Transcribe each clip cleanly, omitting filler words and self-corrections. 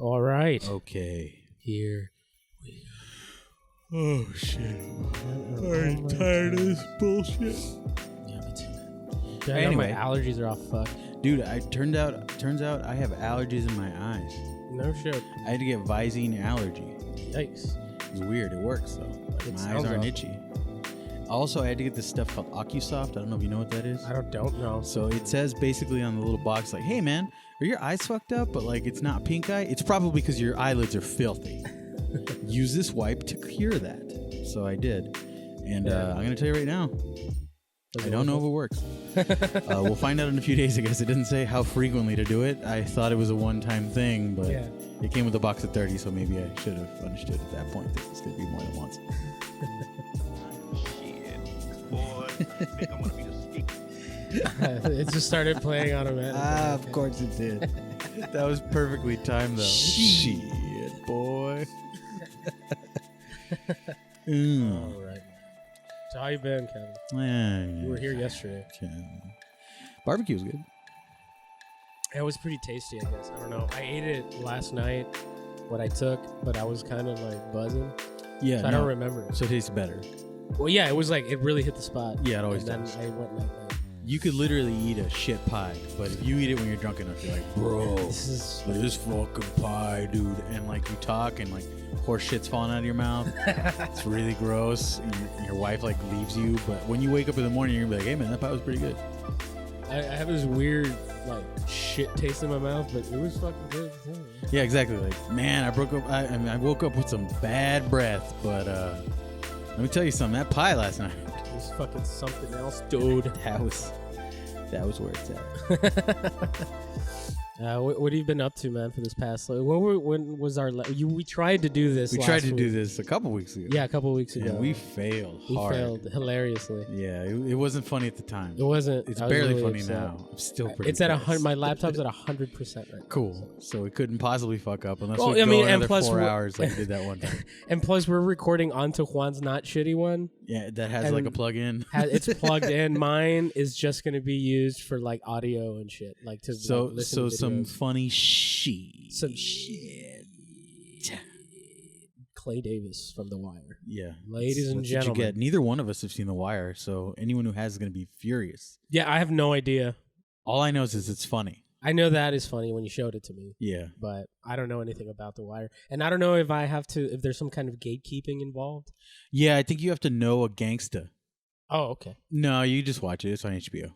All right. Okay. Here. Oh, shit. I'm tired of this bullshit. Yeah, me too. Anyway. My allergies are all fucked. Dude, turns out I have allergies in my eyes. No shit. I had to get Visine allergy. Yikes. It's weird. It works, though. My eyes aren't itchy. Also, I had to get this stuff called OcuSoft. I don't know if you know what that is. I don't know. So it says basically on the little box, like, hey, man, are your eyes fucked up? But, like, it's not pink eye. It's probably because your eyelids are filthy. Use this wipe to cure that. So I did. And I'm going to tell you right now, I don't know if it works. We'll find out in a few days, I guess. It didn't say how frequently to do it. I thought it was a one-time thing, but it came with a box of 30, so maybe I should have understood at that point that it's going to be more than once. It just started playing automatically. Of course it did. That was perfectly timed, though. Shit, boy. All right. So how you been, Kevin? You were here yesterday. Barbecue was good. It was pretty tasty, I guess. I don't know. I ate it last night, what I took, but I was kind of like buzzing. Yeah, so I don't remember. So it tastes better. Well, yeah, it was like, it really hit the spot. Yeah, it always does. does. Then I went like that. You could literally eat a shit pie, but if you eat it when you're drunk enough, you're like, bro, this fucking pie, dude. And like you talk and like horse shit's falling out of your mouth. It's really gross. And your wife like leaves you, but when you wake up in the morning, you're gonna be like, hey man, that pie was pretty good. I have this weird like shit taste in my mouth, but it was fucking good. Yeah, exactly. Like, man, I woke up with some bad breath, but let me tell you something. That pie last night. It was fucking something else, dude. That was where it's at. What have you been up to, man, for this past? When was our? We tried to do this. We tried to do this a couple weeks ago. Yeah, a couple weeks ago. And we failed hard. We failed hilariously. Yeah, it wasn't funny at the time. It wasn't. It's barely really funny now. I'm still pretty. It's at 100. My laptop's at 100% right now. Cool. So it couldn't possibly fuck up unless we go another 4 hours like we did that one time. And plus, we're recording onto Juan's not shitty one. Yeah, that has like a plug-in. It's plugged in. Mine is just going to be used for like audio and shit, like to listen to some funny shit. Some shit. Clay Davis from The Wire. Yeah, ladies and gentlemen. You get. Neither one of us have seen The Wire, so anyone who has is going to be furious. Yeah, I have no idea. All I know is it's funny. I know that is funny when you showed it to me. Yeah. But I don't know anything about The Wire. And I don't know if there's some kind of gatekeeping involved. Yeah, I think you have to know a gangsta. Oh, okay. No, you just watch it. It's on HBO.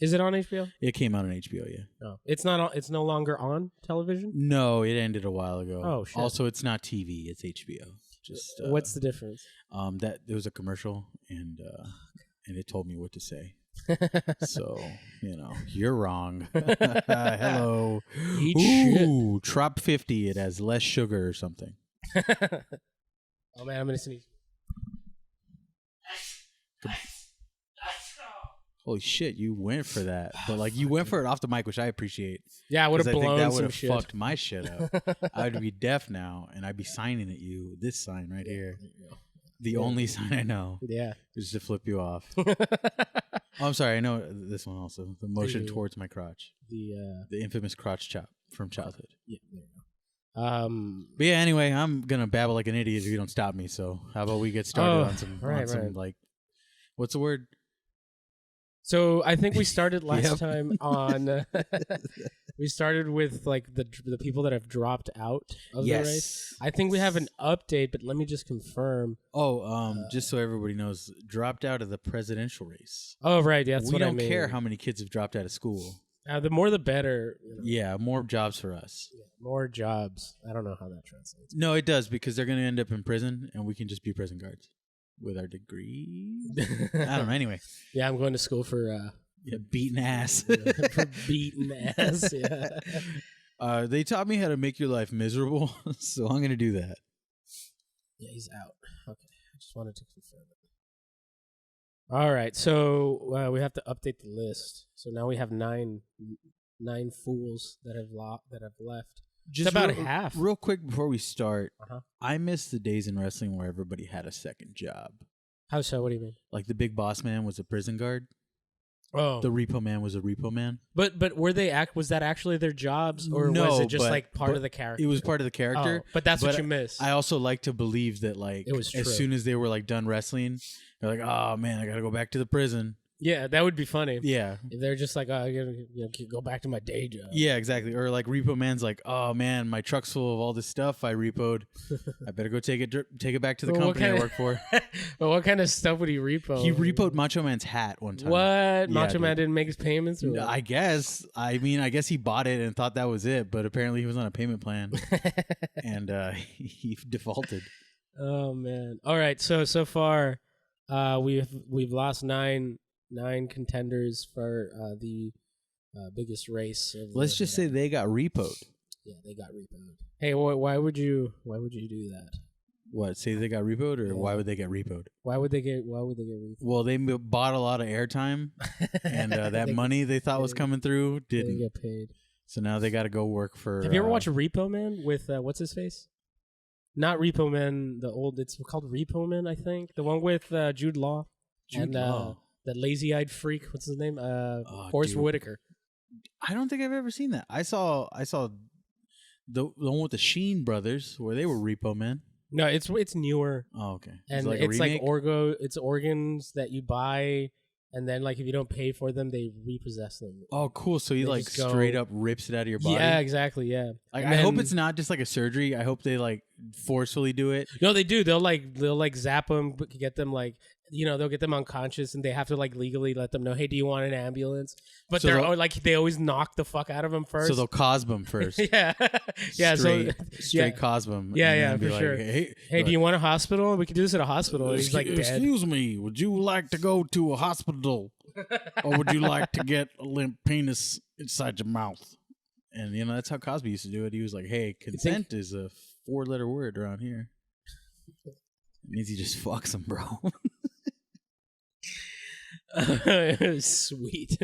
Is it on HBO? It came out on HBO, yeah. No. It's not. It's no longer on television? No, it ended a while ago. Oh, shit. Also, it's not TV, it's HBO. Just what's the difference? That there was a commercial and it told me what to say. So, you're wrong. Hello. Eat Ooh, shit. Trop 50, it has less sugar or something. Oh man, I'm gonna sneeze. Holy shit, you went for that. But like you went for it off the mic, which I appreciate. Yeah, I would have blown that some would shit. have fucked my shit up. I would be deaf now and I'd be signing at you. This sign right here. The only sign I know. Yeah. Is to flip you off. Oh, I'm sorry. I know this one also. The motion towards my crotch. The infamous crotch chop from childhood. Yeah, there you go. But yeah, anyway, I'm going to babble like an idiot if you don't stop me. So how about we get started on some like, what's the word? So I think we started last time on. We started with like the people that have dropped out of the race. I think we have an update, but let me just confirm. Just so everybody knows, dropped out of the presidential race. Oh, right. Yeah, that's what I mean. We don't care how many kids have dropped out of school. The more the better. Yeah, more jobs for us. Yeah, more jobs. I don't know how that translates. No, it does because they're going to end up in prison, and we can just be prison guards. With our degree, I don't know. Anyway, yeah, I'm going to school for beating ass. For beating ass. Yeah. They taught me how to make your life miserable, so I'm going to do that. Yeah, he's out. Okay, I just wanted to confirm it. All right, so we have to update the list. So now we have nine fools that have left. Just about half. Real quick before we start, I miss the days in wrestling where everybody had a second job. How so? What do you mean? Like the big boss man was a prison guard. Oh, The repo man was a repo man. but were they was that actually their jobs, or No, was it just but- like part but of the character? It was part of the character. Oh, but that's what But you missed. I also like to believe that like It was true. as soon as they were like done wrestling, they're like, oh man, I gotta go back to the prison. Yeah, that would be funny. Yeah. If they're just like, oh, I gotta go back to my day job. Yeah, exactly. Or like Repo Man's like, oh man, my truck's full of all this stuff I repoed. I better go take it back to the Well, what company I kinda- work for. But what kind of stuff would he repo? He repoed Macho Man's hat one time. What? Yeah, Macho Man dude. didn't make his payments? Or what? I guess. I mean, I guess he bought it and thought that was it, but apparently he was on a payment plan and he defaulted. Oh man! All right, so far, we've lost nine contenders for the biggest race. Let's just say they got repoed. yeah, they got repoed. Hey, why would you do that? What? Say they got repoed, or Yeah. why would they get repoed? Why would they get repoed? Well, they bought a lot of airtime, and that They- money they thought was they- coming through They didn't. get paid. So now they got to go work for. Have you ever watched Repo Man with what's his face? Not Repo Man, the old. It's called Repo Man, I think. The one with Jude Law Jude and Law? that lazy-eyed freak. What's his name? Forrest dude. Whitaker. I don't think I've ever seen that. I saw the one with the Sheen brothers where they were Repo Men. No, it's newer. Oh, okay. And a it's like remake? it's organs that you buy, and then like if you don't pay for them, they repossess them. Oh, cool. So he They like just go- straight up rips it out of your body. Yeah, exactly. Yeah. Like, And I hope then- it's not just like a surgery. I hope they like forcefully do it. No, they do. They'll like zap them, get them like they'll get them unconscious, and they have to like legally let them know, hey, do you want an ambulance? But So they're they'll- like they always knock the fuck out of them first. So they'll cosm first. yeah, yeah. Straight, so straight yeah. cosm. Yeah, and yeah, then be for like, sure. Hey, Do you want a hospital? We could do this at a hospital. And he's like dead. Excuse me, would you like to go to a hospital, or would you like to get a limp penis inside your mouth? And that's how Cosby used to do it. He was like, "Hey, consent is a 4-letter word around here. It means he just fucks them, bro." Sweet.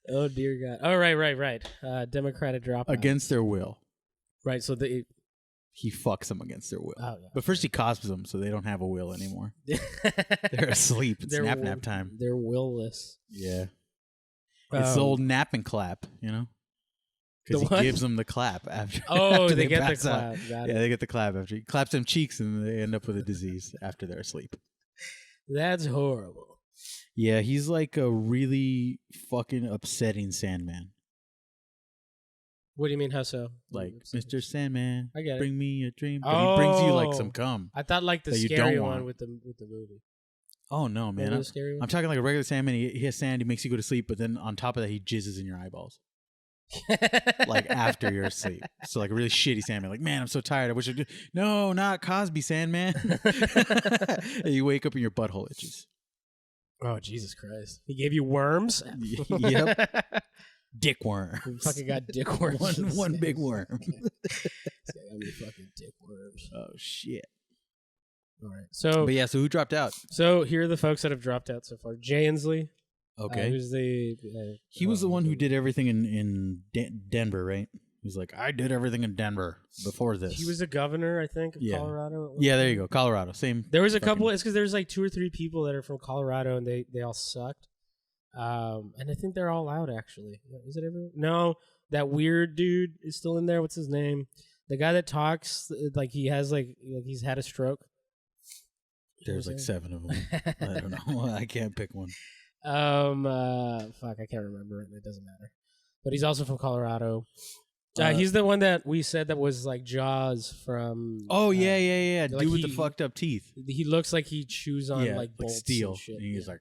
Oh dear God. Oh right. Democratic dropout. Against their will, Right. So he fucks them against their will. oh yeah. But first he cosps them, so they don't have a will anymore. They're asleep. It's They're nap time. They're willless. Yeah, it's the old nap and clap, because The he what? gives them the clap after. Oh, after they get the pass out. clap. Got Yeah, it. they get the clap after he claps them cheeks, and they end up with a disease after they're asleep. That's horrible. Yeah, he's like a really fucking upsetting Sandman. What do you mean? How so? Like, Mr. Sandman, I get it. bring me a dream. But he brings you like Oh. some cum. I thought like the that you scary don't one want. with the movie. Oh no, man! Remember the scary one? I'm talking like a regular Sandman. He has sand. He makes you go to sleep, but then on top of that, he jizzes in your eyeballs. Like after you're asleep. So like a really shitty Sandman. Like, man, I'm so tired. I wish I did. No, not Cosby Sandman. And you wake up and your butthole itches. Oh Jesus Christ! He gave you worms. Yep. Dick worm. You fucking got dick worms. one big worm. This guy got me fucking dick worms. Oh shit. All right. So But yeah, so who dropped out? so here are the folks that have dropped out so far. Jay Inslee. Okay. Who's the? He was the one who did everything in Denver, right? He's like, I did everything in Denver before this. He was the governor, I think, of Yeah. Colorado. at one Yeah, there point. you go. Colorado. Same. There was a fucking- couple. It's because there's like 2 or 3 people that are from Colorado, and they all sucked. And I think they're all out. Actually, is it everyone? No, that weird dude is still in there. What's his name? The guy that talks like he has like he's had a stroke. There's like 7 of them. I don't know. I can't pick one. Fuck, I can't remember it. It doesn't matter. But he's also from Colorado. Uh, He's the one that we said that was like Jaws from. Oh yeah. like Dude with the he- fucked up teeth. He looks like he chews on Yeah, like bolts steel. and shit. And he's Yeah.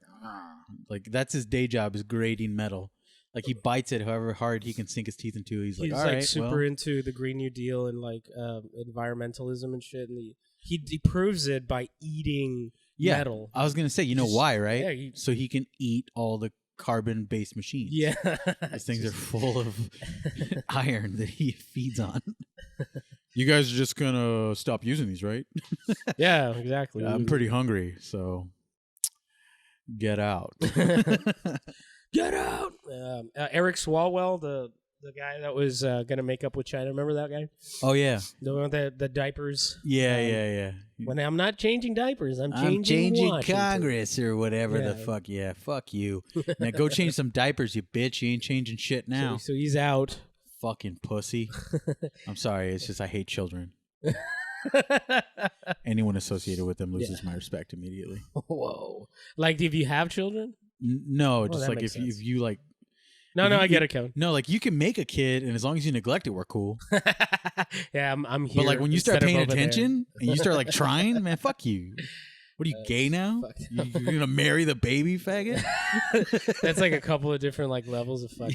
like that's his day job is grading metal. Like he bites it however hard he can sink his teeth into. He's like, He's all like right, super well. into the Green New Deal and like environmentalism and shit, and he proves it by eating Yeah, metal. I was gonna say, you know why, right? Yeah, So he can eat all the carbon-based machines. Yeah, These things are full of iron that he feeds on. You guys are just gonna stop using these, right? yeah, exactly. I'm pretty hungry, so get out. Get out. Eric Swalwell, the The guy that was gonna make up with China. Remember that guy? Oh yeah. The one with the diapers. Yeah. When I'm not changing diapers, I'm changing Washington. Congress or whatever Yeah. the fuck. Yeah, fuck you. Now go change some diapers, you bitch. You ain't changing shit now. So he's out. Fucking pussy. I'm sorry. It's just I hate children. Anyone associated with them loses my respect immediately. Whoa. Like, if you have children? No, just that like makes if sense. you like. No, I get it, Kevin. No, like you can make a kid, and as long as you neglect it, we're cool. Yeah, I'm here. But like when you start instead of paying over there. attention and you start like trying, man, fuck you. What are you, gay now? You're gonna marry the baby, faggot? That's like a couple of different like levels of fucked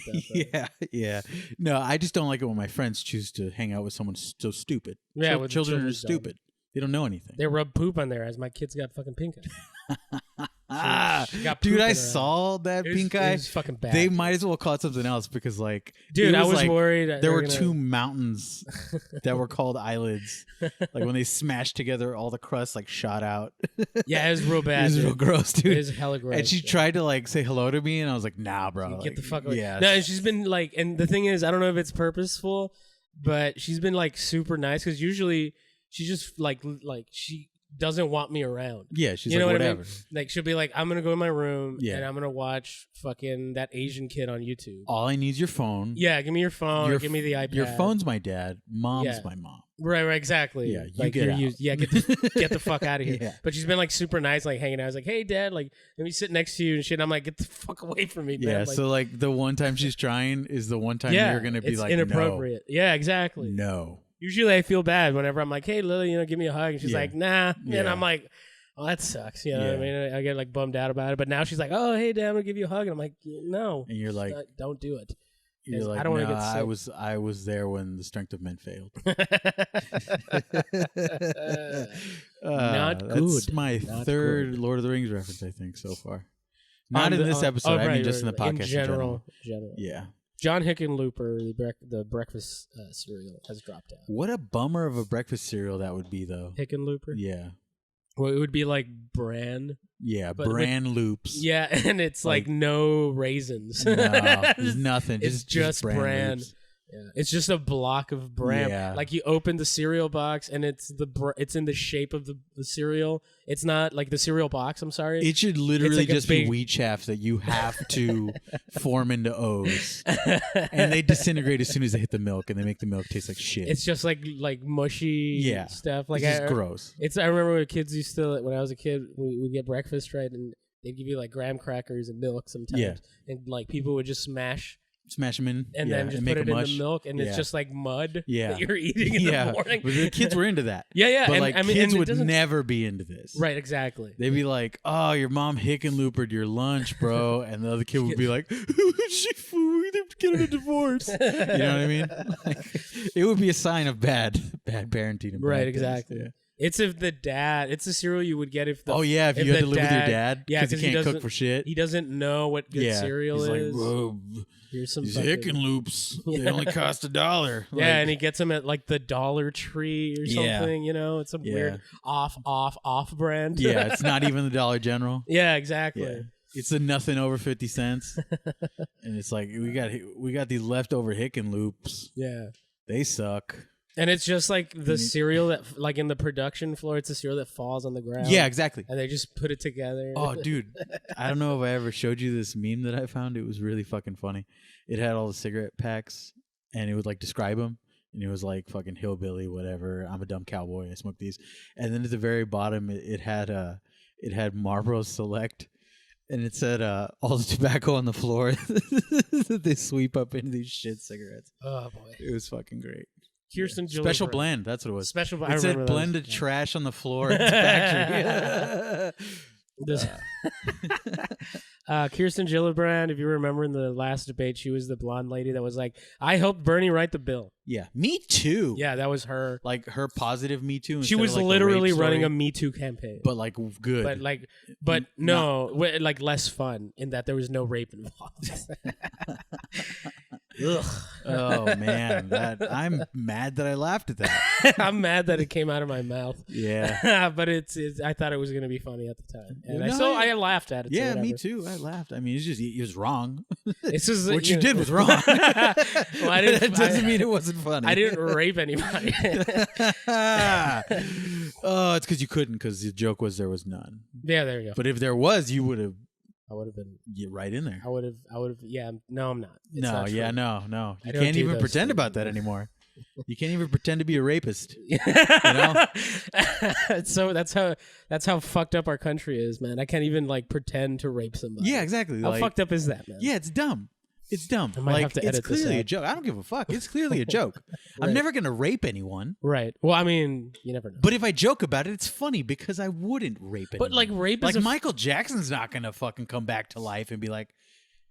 up. Yeah. No, I just don't like it when my friends choose to hang out with someone so stupid. Yeah, So with children are dumb. stupid. They don't know anything. They rub poop on their eyes. My kid's got fucking pink eye. She got poop Dude, in I her saw that It was- pink it eye. was fucking bad. They might as well call it something else because, like, Dude, it I was like, worried that there they were were gonna- two mountains that were called eyelids. Like when they smashed together, all the crust like shot out. Yeah, it was real It bad. was dude. real gross, It dude. was hella gross. And she yeah. tried to like say hello to me, and I was like, "Nah, bro, Get like, the fuck away. Yeah, No, and she's been like, and the thing is, I don't know if it's purposeful, but she's been like super nice because usually she just like she doesn't want me around. yeah. She's You like, know what whatever. I mean? Like she'll be like, I'm gonna go in my room Yeah. and I'm gonna watch fucking that Asian kid on YouTube. All I need is your phone. Yeah, give me your phone. Or give me the iPad. Your phone's my dad. Mom's Yeah. my mom. Right, exactly. Yeah, you like get you're out. used- yeah, get the fuck out of here. Yeah. But she's been like super nice, like hanging out. I was like, hey, Dad, like let me sit next to you and shit. And I'm like, get the fuck away from me, man. Yeah. Like, So like the one time she's trying is the one time you're gonna be it's like, inappropriate. Yeah, exactly. No. Usually I feel bad whenever I'm like, hey, Lily, give me a hug. And she's Yeah. like, nah. And Yeah. I'm like, oh, that sucks. You know what I Yeah. mean? I get like bummed out about it. But now she's like, oh, hey, Dad, I'm going to give you a hug. And I'm like, no. And you're like, Don't do it. you're like, I don't want to nah, get sick. I was there when the strength of men failed. Not That's good. my Not third good. Lord of the Rings reference, I think, so far. Not in this episode. I mean, just in the podcast in general. Yeah. John Hickenlooper, the breakfast cereal, has dropped out. What a bummer of a breakfast cereal that would be, though. Hickenlooper? Yeah. Well, it would be like bran. Yeah, But bran loops. Yeah, and it's like no raisins. No, there's nothing. It's just bran. loops. Yeah. It's just a block of bran. Yeah. Like you open the cereal box and it's it's in the shape of the cereal. It's not like the cereal box. I'm sorry. It should literally like a just big- be wheat chaff that you have to form into O's. And they disintegrate as soon as they hit the milk, and they make the milk taste like shit. It's just like mushy Yeah. stuff. Like it's just gross. I remember when kids used to, when I was a kid, we'd get breakfast, right? And they'd give you like graham crackers and milk sometimes. Yeah. And like people would just smash Smash them in and yeah, then just and put make it a in mush. the milk, and it's Yeah. just like mud Yeah. that you're eating in Yeah, the morning. but the kids were into that. Yeah. But and, like I mean, kids and it would doesn't- never be into this. Right, exactly. They'd be like, "Oh, your mom Hickenloopered your lunch, bro," and the other kid would be like, "She we're getting a divorce." You know what I mean? Like, it would be a sign of bad parenting. And Right, bad things. exactly. Yeah. It's if the dad. It's the cereal you would get if the. Oh yeah, if you if had the to live with your dad, Yeah, because he can't cook doesn't- for shit. He doesn't know what good cereal he's is. like, "Whoa, Here's some these fucking- Hickenloops, they only cost $1. Yeah, and he gets them at like the Dollar Tree or Yeah. something. You know, it's some Yeah. weird off brand. yeah, it's not even the Dollar General. Yeah, exactly. Yeah. It's a nothing over 50 cents, and it's like we got these leftover Hickenloops. Yeah. They suck. And it's just like the cereal that, like in the production floor, it's a cereal that falls on the ground. Yeah, exactly. And they just put it together. Oh, dude, I don't know if I ever showed you this meme that I found. It was really fucking funny. It had all the cigarette packs, and it would like describe them, and it was like fucking hillbilly, whatever. I'm a dumb cowboy. I smoke these, and then at the very bottom, it had Marlboro Select, and it said all the tobacco on the floor that they sweep up into these shit cigarettes. Oh boy. It was fucking great. Kirsten Gillibrand. Special blend. That's what it was. Special. It I said remember those. blended trash on the floor at the factory. Kirsten Gillibrand, if you remember in the last debate, she was the blonde lady that was like, I helped Bernie write the bill. Yeah, Me Too. Yeah, that was her. Like her positive Me Too. She instead was of, like, the literally rape running story, a Me Too campaign. but like good. But no, like less fun in that there was no rape involved. Ugh. Oh man, I'm mad that I laughed at that. I'm mad that it came out of my mouth. Yeah. But it's I thought it was gonna be funny at the time, and No, I laughed at it. Yeah, so me too. I laughed. I mean, it's just it was wrong. It's just What you did was wrong. Well, that doesn't mean it wasn't funny. I didn't rape anybody. Oh, it's because you couldn't, because the joke was there was none. Yeah, there you go. But if there was, you would have. I would have been Right in there. I would have. Yeah, no, I'm not. It's No, not yeah, true. no. You I don't can't do even those pretend things. about that anymore. You can't even pretend to be a rapist. So that's how fucked up our country is, man. I can't even like pretend to rape somebody. Yeah, exactly. How like, fucked up is that, man? Yeah, it's dumb. It's dumb. I might like have to it's edit this clearly a out. joke. I don't give a fuck. It's clearly a joke. I'm Right. never gonna rape anyone. Right. Well, I mean, you never know. But if I joke about it, it's funny because I wouldn't rape anyone. But like rape like is Michael Jackson's not gonna fucking come back to life and be like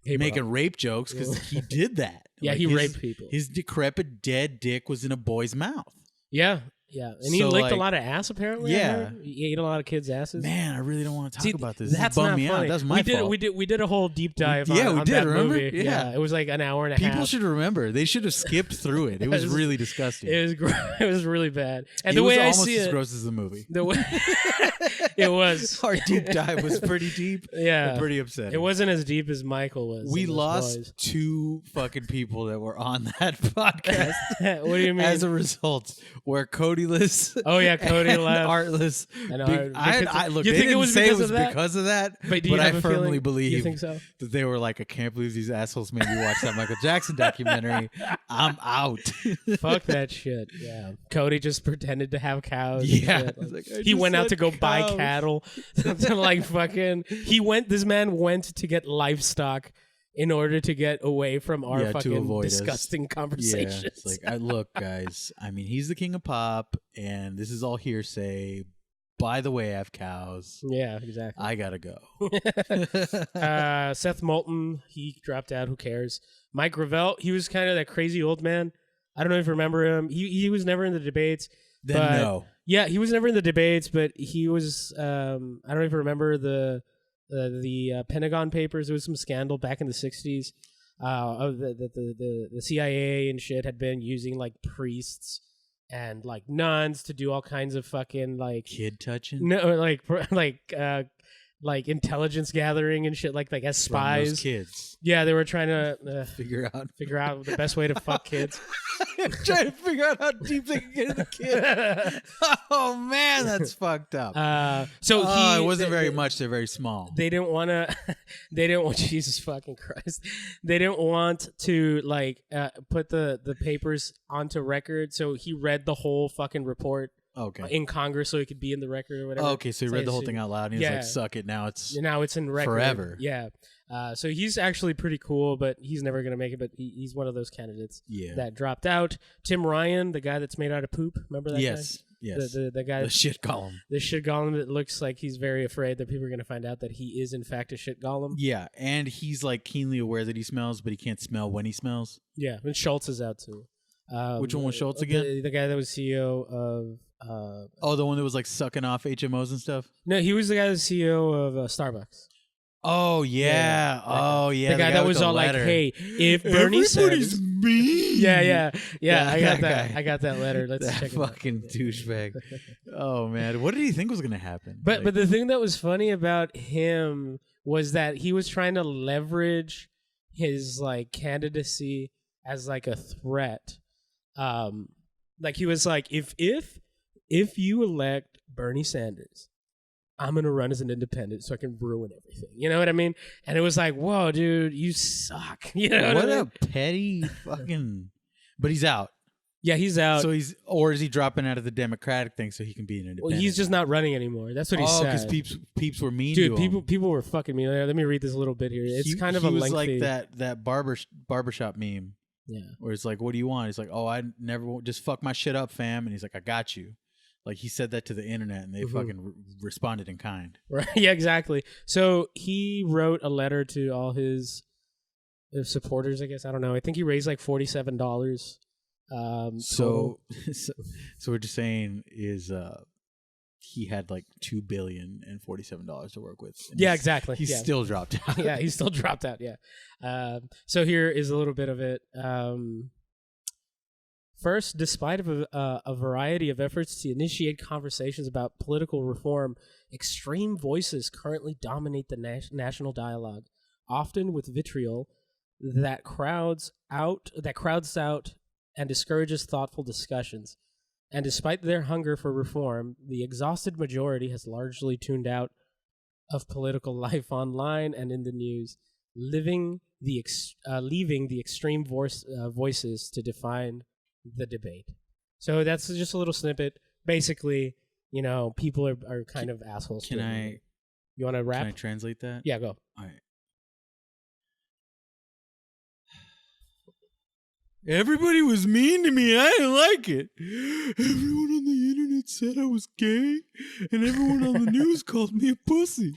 Hey, bro. making rape jokes because he did that. Yeah, Like, he his- raped people. His decrepit dead dick was in a boy's mouth. Yeah, and he So, licked a like- lot of ass. Apparently, I Yeah. heard. He ate a lot of kids' asses. Man, I really don't want to talk See, about this. That's This bummed not me funny. out. That's my fault. We did a whole deep dive. Yeah, on, we on did, That remember? movie. Yeah. It was like an hour and a People half. should remember. They should have skipped through it. It was was- really disgusting. It was it was really bad. And It the was way I almost see as it, gross as the movie. the way it was. Our deep dive was pretty deep. Yeah, and pretty upsetting. it wasn't as deep as Michael was. We in those lost boys. 2 fucking people that were on that podcast. What do you mean? As a result, where Codyless Oh yeah, Cody and left. Artless. And Look, you they think it didn't was say it because was of that? because of that, But do you but have I a firmly feeling? believe You think so? that they were like, I can't believe these assholes made me watch that Michael Jackson documentary. I'm out. Fuck that shit. Yeah. Cody just pretended to have cows. and Yeah. shit. It's like, I He just went out said to go buy cows. cattle. To like fucking. This man went to get livestock in order to get away from our Yeah, to fucking avoid us. disgusting Yeah, conversations. it's like, look, guys. I mean, he's the king of pop, and this is all hearsay. By the way, I have cows. Yeah, exactly. I gotta go. Seth Moulton, he dropped out. Who cares? Mike Gravel, he was kind of that crazy old man. I don't know if you remember him. He was never in the debates. Then but, no. Yeah, he was never in the debates, but he was. I don't know if you remember the Pentagon Papers. There was some scandal back in the '60s. Of the CIA and shit had been using like priests and like nuns to do all kinds of fucking like Kid touching? no like intelligence gathering and shit like as From those spies. kids. Yeah, they were trying to Figure out. figure out the best way to fuck kids. Trying to figure out how deep they can get in the kid. Oh man, that's fucked up. So it wasn't very much. They're very small. They didn't want to. They didn't want Jesus fucking Christ. They didn't want to like put the papers onto record. So he read the whole fucking report Okay. in Congress so he could be in the record or whatever. Okay, so he read the whole thing out loud, and he was Yeah. like, "Suck it." Now it's Now it's in record forever. Yeah. So he's actually pretty cool, but he's never gonna make it. But he's one of those candidates yeah. that dropped out. Tim Ryan, the guy that's made out of poop. Remember that guy? Yes. Yes. The guy. The shit column. The shit golem that looks like he's very afraid that people are going to find out that he is in fact a shit golem. Yeah, and he's like keenly aware that he smells, but he can't smell when he smells. Yeah, and Schultz is out too. Which one was Schultz again? The guy that was CEO of. Oh, the one that was like sucking off HMOs and stuff. No, he was the guy that was CEO of Starbucks. Oh yeah. Oh yeah. The guy that with was the all letter. like, "Hey, if Bernie Everybody's Sanders." mean. Yeah. Yeah, I got that that. guy. I got that letter. Let's That check it out. fucking douchebag. Oh man, what did he think was gonna happen? But the thing that was funny about him was that he was trying to leverage his like candidacy as like a threat. Like he was like, if you elect Bernie Sanders, I'm gonna run as an independent so I can ruin everything. You know what I mean? And it was like, whoa, dude, you suck. You know what I mean? a petty fucking. But he's out. Yeah, he's out. So is he dropping out of the Democratic thing so he can be an independent? Well, he's just not running anymore. That's what he Oh, said. because peeps were mean Dude, to him. people were fucking me. Let me read this little bit here. It's kind of a was lengthy. like that barbershop meme Yeah. where it's like, what do you want? He's like, oh, I never just fuck my shit up, fam. And he's like, I got you. Like he said that to the internet, and they fucking responded in kind. Right. Yeah, exactly. So he wrote a letter to all his supporters, I guess. I don't know. I think he raised like $47. So we're just saying is he had like $2,047,000,000 to work with. And Yeah, exactly. He still dropped out. Yeah, he still dropped out. Yeah. So here is a little bit of it. First, despite a variety of efforts to initiate conversations about political reform, extreme voices currently dominate the national dialogue, often with vitriol that crowds out and discourages thoughtful discussions. And despite their hunger for reform, the exhausted majority has largely tuned out of political life online and in the news, leaving the extreme voices to define the debate. So that's just a little snippet. Basically, people are kind of assholes. You want to rap? Can I translate that? Yeah, go. All right. Everybody was mean to me. I didn't like it. Everyone on the internet said I was gay, and everyone on the news called me a pussy.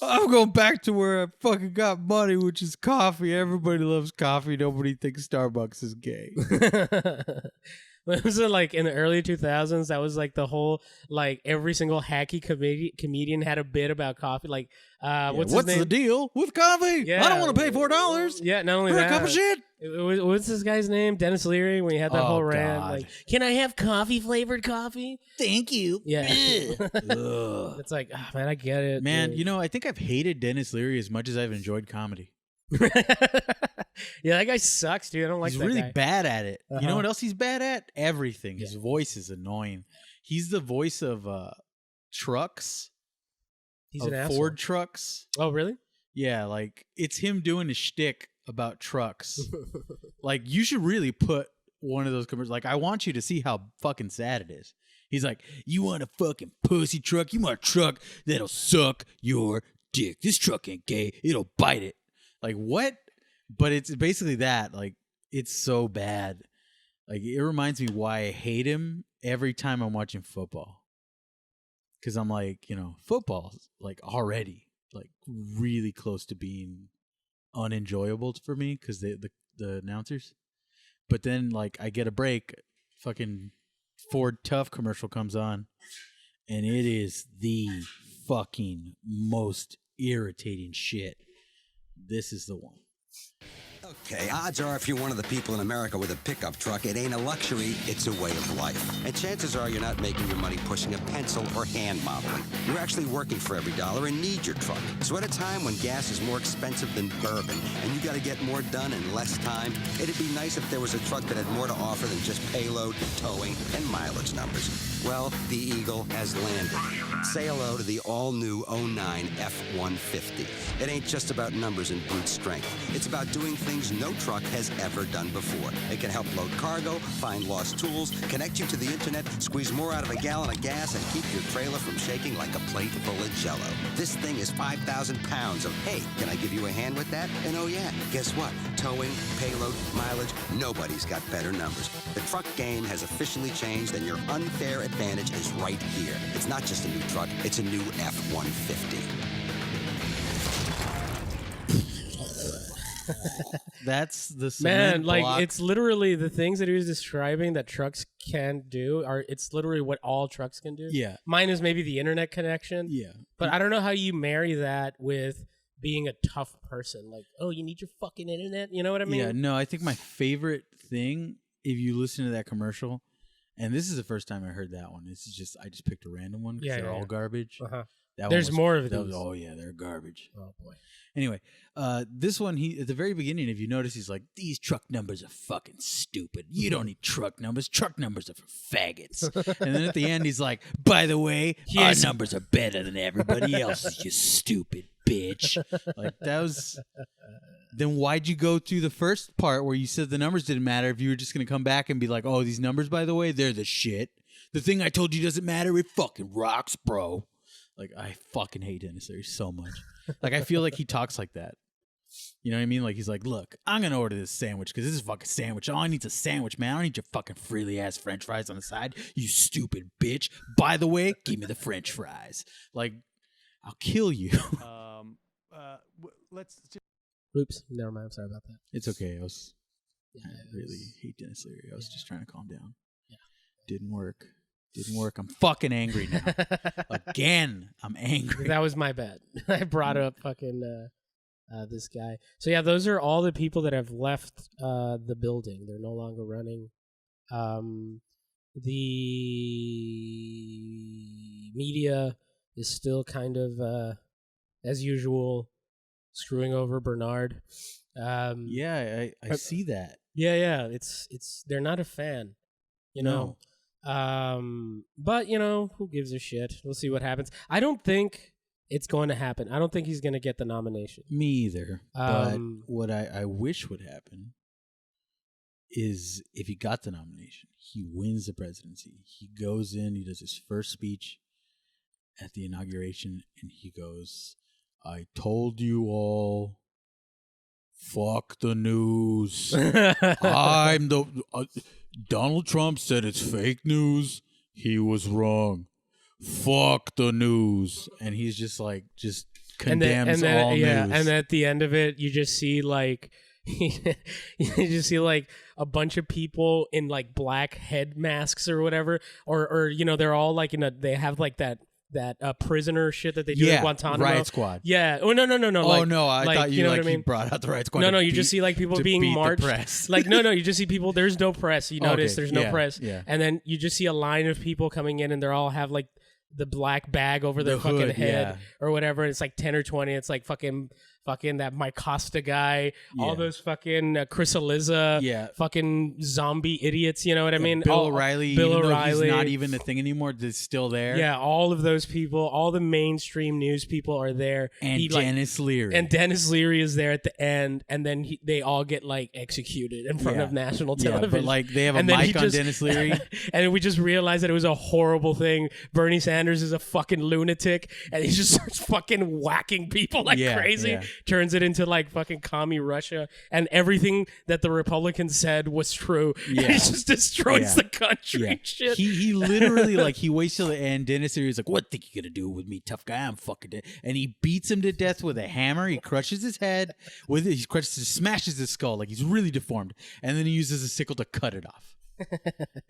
I'm going back to where I fucking got money, which is coffee. Everybody loves coffee. Nobody thinks Starbucks is gay. Was it like in the early 2000s? That was like the whole, like every single hacky comedian had a bit about coffee. Like, what's the deal with coffee? Yeah. I don't want to pay $4. Yeah, not only for that. a cup of shit. What's this guy's name? Dennis Leary, when he had that whole rant. God. Like, can I have coffee-flavored coffee? Thank you. Yeah. It's like, man, I get it. Man, dude. I think I've hated Dennis Leary as much as I've enjoyed comedy. Yeah, that guy sucks, dude. I don't like He's that really guy. bad at it. Uh-huh. You know what else he's bad at? Everything. His Yeah. voice is annoying. He's the voice of trucks. He's of an asshole. Ford trucks. Oh, really? Yeah, like it's him doing a shtick about trucks. Like you should really put one of those commercials. Like I want you to see how fucking sad it is. He's like, you want a fucking pussy truck? You want a truck that'll suck your dick? This truck ain't gay. It'll bite it. Like what? But it's basically that. Like it's so bad. Like it reminds me why I hate him every time I'm watching football. Because I'm like, football's like already like really close to being unenjoyable for me because the announcers. But then like I get a break, fucking Ford Tough commercial comes on, and it is the fucking most irritating shit. This is the one. Okay, odds are if you're one of the people in America with a pickup truck, it ain't a luxury, it's a way of life. And chances are you're not making your money pushing a pencil or hand modeling. You're actually working for every dollar and need your truck. So at a time when gas is more expensive than bourbon and you gotta get more done in less time, it'd be nice if there was a truck that had more to offer than just payload, towing, and mileage numbers. Well, the Eagle has landed. Say hello to the all-new 09 F-150. It ain't just about numbers and brute strength. It's about doing things no truck has ever done before. It can help load cargo, find lost tools, connect you to the internet, squeeze more out of a gallon of gas, and keep your trailer from shaking like a plate full of Jell-O. This thing is 5,000 pounds of, hey, can I give you a hand with that? And oh yeah, guess what? Towing, payload, mileage, nobody's got better numbers. The truck game has officially changed, and your unfair advantage is right here. It's not just a new truck, it's a new F-150. That's the cement Man, like block. it's literally the things that he was describing that trucks can do it's literally what all trucks can do. Yeah. Mine is maybe the internet connection. Yeah. But I don't know how you marry that with being a tough person. Like, oh, you need your fucking internet? You know what I mean? Yeah, no, I think my favorite thing, if you listen to that commercial, and this is the first time I heard that one. This is just I just picked a random one because they're all garbage. Uh-huh. There's more of these. these. Oh yeah, they're garbage. Oh boy. Anyway, this one, he at the very beginning, if you notice, he's like, these truck numbers are fucking stupid. You don't need truck numbers. Truck numbers are for faggots. And then at the end, he's like, by the way, our numbers are better than everybody else's, you stupid bitch. Like, that was... Then why'd you go through the first part where you said the numbers didn't matter if you were just going to come back and be like, oh, these numbers, by the way, they're the shit. The thing I told you doesn't matter. It fucking rocks, bro. Like, I fucking hate Dennis Leary so much. Like, I feel like he talks like that. You know what I mean? Like, he's like, look, I'm going to order this sandwich because this is a fucking sandwich. All I need is a sandwich, man. I don't need your fucking frilly-ass french fries on the side, you stupid bitch. By the way, give me the french fries. Like, I'll kill you. Let's just... Oops. Never mind. I'm sorry about that. It's okay. I really hate Dennis Leary. I was just trying to calm down. Yeah. Didn't work. Didn't work. I'm fucking angry now. Again, I'm angry. That was my bad. I brought up fucking this guy. So yeah, those are all the people that have left the building. They're no longer running. The media is still kind of, as usual, screwing over Bernard. Yeah, I see that. Yeah. It's they're not a fan, you know. But you know, who gives a shit? We'll see what happens. I don't think it's going to happen. I don't think he's going to get the nomination. Me either. But what I wish would happen is if he got the nomination, he wins the presidency. He goes in, he does his first speech at the inauguration, and he goes, "I told you all, fuck the news. I'm the... Donald Trump said it's fake news. He was wrong. Fuck the news." And he's just like, just condemns all news. And at the end of it, you just see like, you just see like a bunch of people in like black head masks or whatever, or you know, they're all like they have like that prisoner shit that they do in Guantanamo. Riot Squad. Yeah. Oh no. Oh like, no, I thought you know like what I mean? you brought out the Riot Squad. No, you just see like people being marched. Like no, you just see people. There's no press. You notice there's no press. Yeah. And then you just see a line of people coming in, and they all have like the black bag over their fucking hood, head or whatever. And it's like 10 or 20. It's like fucking that Mike Costa guy, all those fucking Chris Eliza, fucking zombie idiots, you know what I mean? Bill O'Reilly, Bill even O'Reilly. Though he's not even a thing anymore, is still there. Yeah, all of those people, all the mainstream news people are there. And Dennis Leary. And Dennis Leary is there at the end, and then they all get like executed in front of national television. But like they have a mic on Dennis Leary. And we just realized that it was a horrible thing. Bernie Sanders is a fucking lunatic, and he just starts fucking whacking people like crazy. Yeah. Turns it into like fucking commie Russia, and everything that the Republicans said was true. Yeah. And he just destroys the country. Yeah. Shit. He literally like he waits till the end. Dennis Leary's like, "What think you gonna do with me, tough guy? I'm fucking dead." And he beats him to death with a hammer. He crushes his head with it. He smashes his skull like he's really deformed, and then he uses a sickle to cut it off.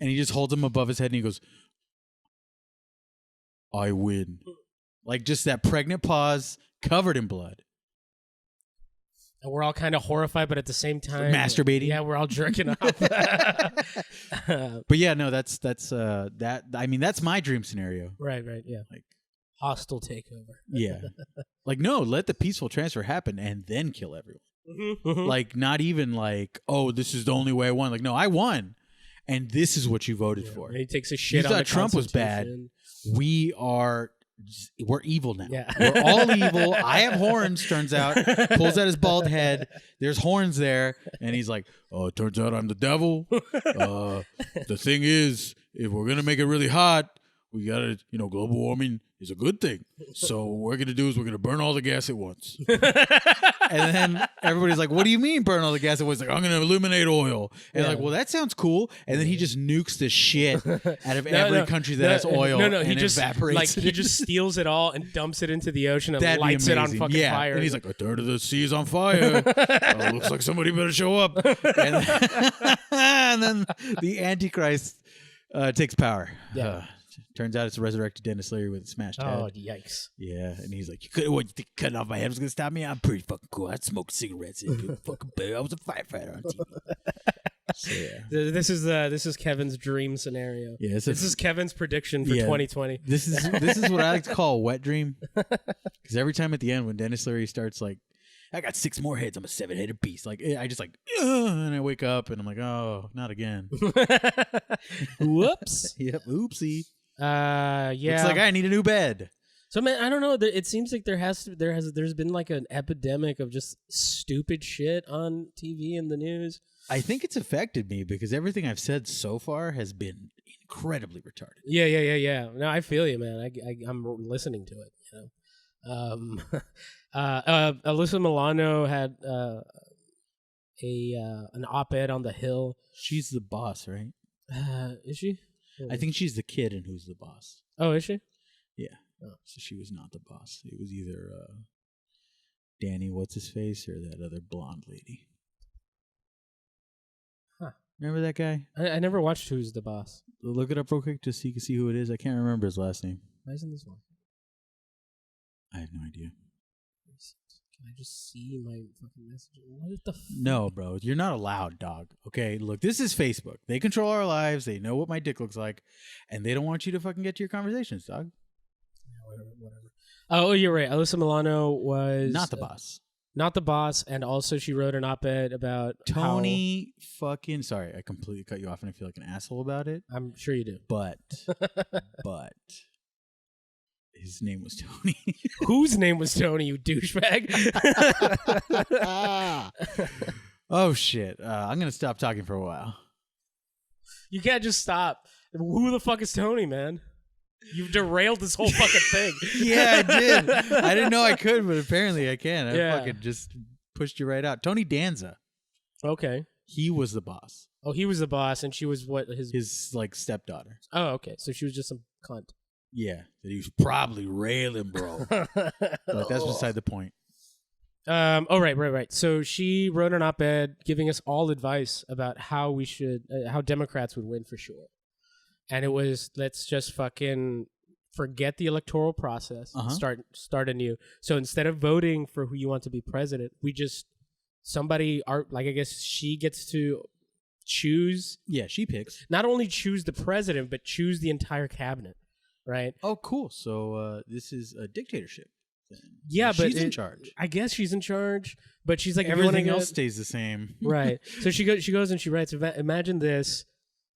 And he just holds him above his head, and he goes, "I win." Like just that pregnant pause, covered in blood. And we're all kind of horrified, but at the same time masturbating. Yeah, we're all jerking off. But yeah, no, that's that. I mean, that's my dream scenario. Right, yeah. Like hostile takeover. Yeah, like no, let the peaceful transfer happen and then kill everyone. Mm-hmm. Like not even like, oh, this is the only way I won. Like no, I won, and this is what you voted for. He takes a shit. You on thought the Trump was bad. We're evil now. Yeah. We're all evil. I have horns, turns out. Pulls out his bald head. There's horns there. And he's like, "Oh, it turns out I'm the devil. The thing is, if we're going to make it really hot, we got to, global warming is a good thing. So what we're going to do is we're going to burn all the gas at once." And then everybody's like, "What do you mean burn all the gas at once?" Like, "I'm going to eliminate oil." And like, "Well, that sounds cool." And then he just nukes the shit out of every country that has oil. He just evaporates. Like he just steals it all and dumps it into the ocean and lights it on fucking fire. And he's like, "A third of the sea is on fire. Looks like somebody better show up." And then the Antichrist takes power. Yeah. Turns out it's a resurrected Dennis Leary with a smashed head. Oh, yikes. Yeah, and he's like, you think cutting off my head was going to stop me? I'm pretty fucking cool. I'd smoke cigarettes. I was a firefighter on TV. So, yeah. This is Kevin's dream scenario. Yeah, this is Kevin's prediction for 2020. This is what I like to call a wet dream. Because every time at the end when Dennis Leary starts like, "I got 6 more heads. I'm a 7-headed beast." Like I just like, and I wake up and I'm like, "Oh, not again." Whoops. Yep. Oopsie. Yeah. Looks like I need a new bed. So man, I don't know. It seems like there's been like an epidemic of just stupid shit on TV and the news. I think it's affected me because everything I've said so far has been incredibly retarded. Yeah. No, I feel you, man. I'm listening to it. Alyssa Milano had an op-ed on the Hill. She's the boss, right? Is she? I think she's the kid in Who's the Boss. Oh, is she? Yeah. Oh. So she was not the boss. It was either Danny what's-his-face or that other blonde lady. Huh. Remember that guy? I never watched Who's the Boss. look it up real quick just so you can see who it is. I can't remember his last name. Why isn't this one? I have no idea. Can I just see my fucking message? What the fuck? No, bro. You're not allowed, dog. Okay, look, this is Facebook. They control our lives. They know what my dick looks like. And they don't want you to fucking get to your conversations, dog. Yeah, whatever. Oh, you're right. Alyssa Milano was... Not the boss. Not the boss. And also she wrote an op-ed about Tony fucking... Sorry, I completely cut you off and I feel like an asshole about it. I'm sure you do. But... His name was Tony. Whose name was Tony, you douchebag? Oh, shit. I'm going to stop talking for a while. You can't just stop. Who the fuck is Tony, man? You've derailed this whole fucking thing. Yeah, I did. I didn't know I could, but apparently I can. I Yeah. fucking just pushed you right out. Tony Danza. Okay. He was the boss. Oh, he was the boss, and she was what? His like stepdaughter. Oh, okay. So she was just some cunt. Yeah, that he was probably railing, bro. But that's beside the point. Oh, right. So she wrote an op-ed giving us all advice about how we should, how Democrats would win for sure. And it was, let's just fucking forget the electoral process, start anew. So instead of voting for who you want to be president, we just, I guess she gets to choose. Yeah, she picks. Not only choose the president, but choose the entire cabinet, right? Oh, cool. So this is a dictatorship. Then. Yeah, so but she's in charge. I guess she's in charge, but she's like, everything else stays the same. Right. So she goes and she writes, imagine this.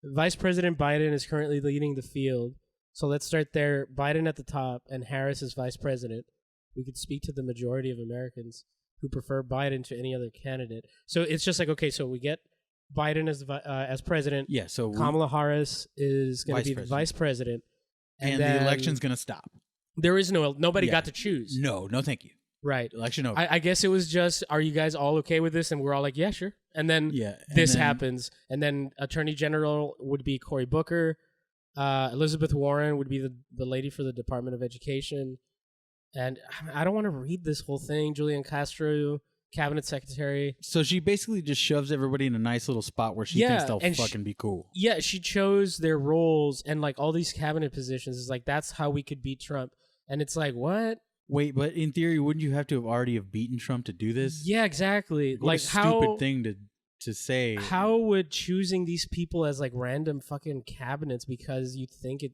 Vice President Biden is currently leading the field. So let's start there. Biden at the top and Harris as vice president. We could speak to the majority of Americans who prefer Biden to any other candidate. So it's just like, okay, so we get Biden as president. Yeah. So Kamala Harris is going to be the vice president. And the election's going to stop. There is nobody got to choose. No, thank you. Right. Election over. I guess it was just, are you guys all okay with this? And we're all like, yeah, sure. And then this happens. And then Attorney General would be Cory Booker. Elizabeth Warren would be the lady for the Department of Education. And I don't want to read this whole thing. Julian Castro, Cabinet Secretary. So she basically just shoves everybody in a nice little spot where she thinks they'll fucking be cool. Yeah, she chose their roles and like all these cabinet positions. Is like, that's how we could beat Trump. And it's like, what? Wait, but in theory, wouldn't you have to have already beaten Trump to do this? Yeah, exactly. What a stupid thing to say. How would choosing these people as like random fucking cabinets because you think it...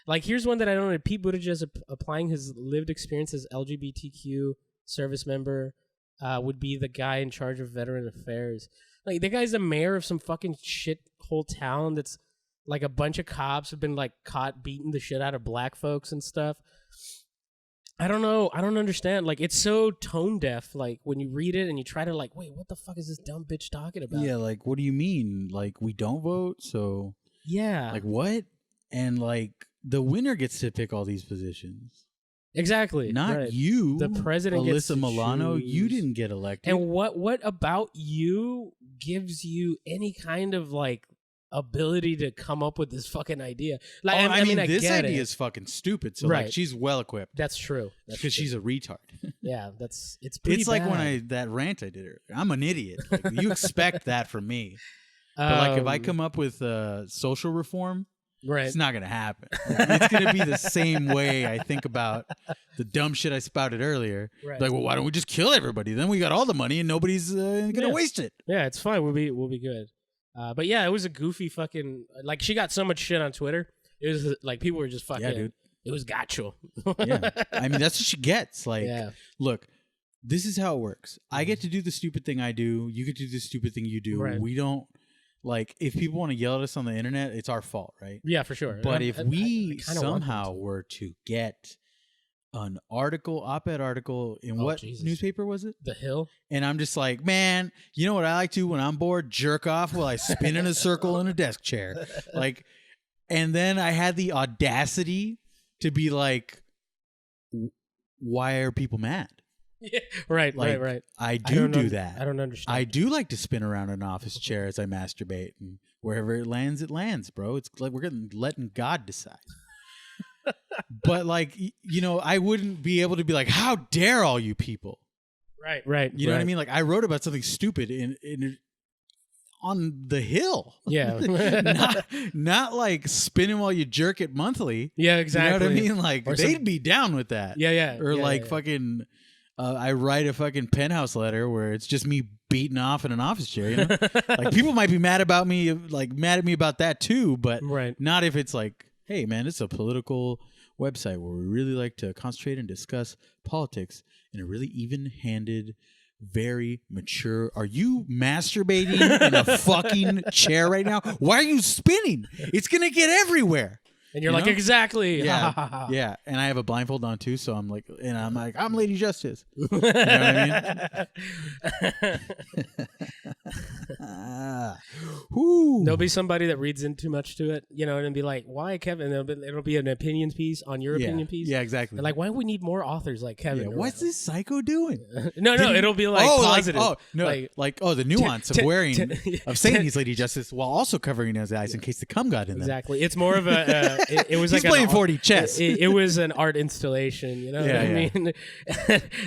Like, here's one that I don't know. Pete Buttigieg applying his lived experience as LGBTQ service member would be the guy in charge of veteran affairs. Like, the guy's the mayor of some fucking shithole town that's like a bunch of cops have been like caught beating the shit out of black folks and stuff. I don't know. I don't understand. Like, it's so tone deaf. Like, when you read it and you try to like, wait, what the fuck is this dumb bitch talking about? Yeah, like, what do you mean? Like, we don't vote, so... Yeah. Like, what? And, like, the winner gets to pick all these positions. Exactly. Not you. The president gets to Alyssa Milano, choose. you didn't get elected. And what about you gives you any kind of, like, ability to come up with this fucking idea? Like, I mean, this get idea it. is fucking stupid. So, Right. like, she's well equipped. That's true. Because she's a retard. Yeah, it's pretty It's like bad. when that rant I did earlier. I'm an idiot. Like, you expect that from me. But, like, if I come up with social reform, right. it's not going to happen. It's going to be the same way I think about the dumb shit I spouted earlier. Right. Like, well, why don't we just kill everybody? Then we got all the money and nobody's going to waste it. Yeah, it's fine. We'll be good. But yeah, it was a goofy fucking... Like, she got so much shit on Twitter. It was like, people were just fucking... Yeah, dude. It was gacho. Yeah. I mean, that's what she gets. Like, Yeah. look, this is how it works. I get to do the stupid thing I do. You get to do the stupid thing you do. Right. We don't... Like, if people want to yell at us on the internet, it's our fault, right? Yeah, for sure. But if we I kinda want them somehow to. were to get an article, op-ed article, in what Jesus. newspaper was it? The Hill? And I'm just like, man, you know what I like to when I'm bored? Jerk off while I spin in a circle in a desk chair. Like, and then I had the audacity to be like, why are people mad? Yeah, right, Like, right. I do that. I don't understand. I do like to spin around an office chair as I masturbate, and wherever it lands, bro. It's like we're letting God decide. But like, you know, I wouldn't be able to be like, how dare all you people? Right. You know what I mean? Like, I wrote about something stupid on the Hill. Yeah. not like spinning while you jerk it monthly. Yeah, exactly. You know what I mean? Like, Or they'd be down with that. Yeah. Or Yeah, fucking, I write a fucking penthouse letter where it's just me beating off in an office chair, you know? Like, people might be mad at me about that too, but not if it's like, hey, man, it's a political website where we really like to concentrate and discuss politics in a really even-handed, very mature. Are you masturbating in a fucking chair right now? Why are you spinning? It's gonna get everywhere. And you're like, exactly. Yeah. Yeah. And I have a blindfold on too, so I'm like, I'm Lady Justice. You know what I mean? There'll be somebody that reads in too much to it, and be like, why Kevin? It'll be an opinion piece on your opinion piece. Yeah, exactly. And like, why do we need more authors like Kevin? Yeah, what's this psycho doing? No, it'll be like positive. The nuance of saying he's Lady Justice while also covering his eyes in case the cum got in there. Exactly. It's more of a. It was he's like playing 4D chess. It was an art installation. You know what I mean?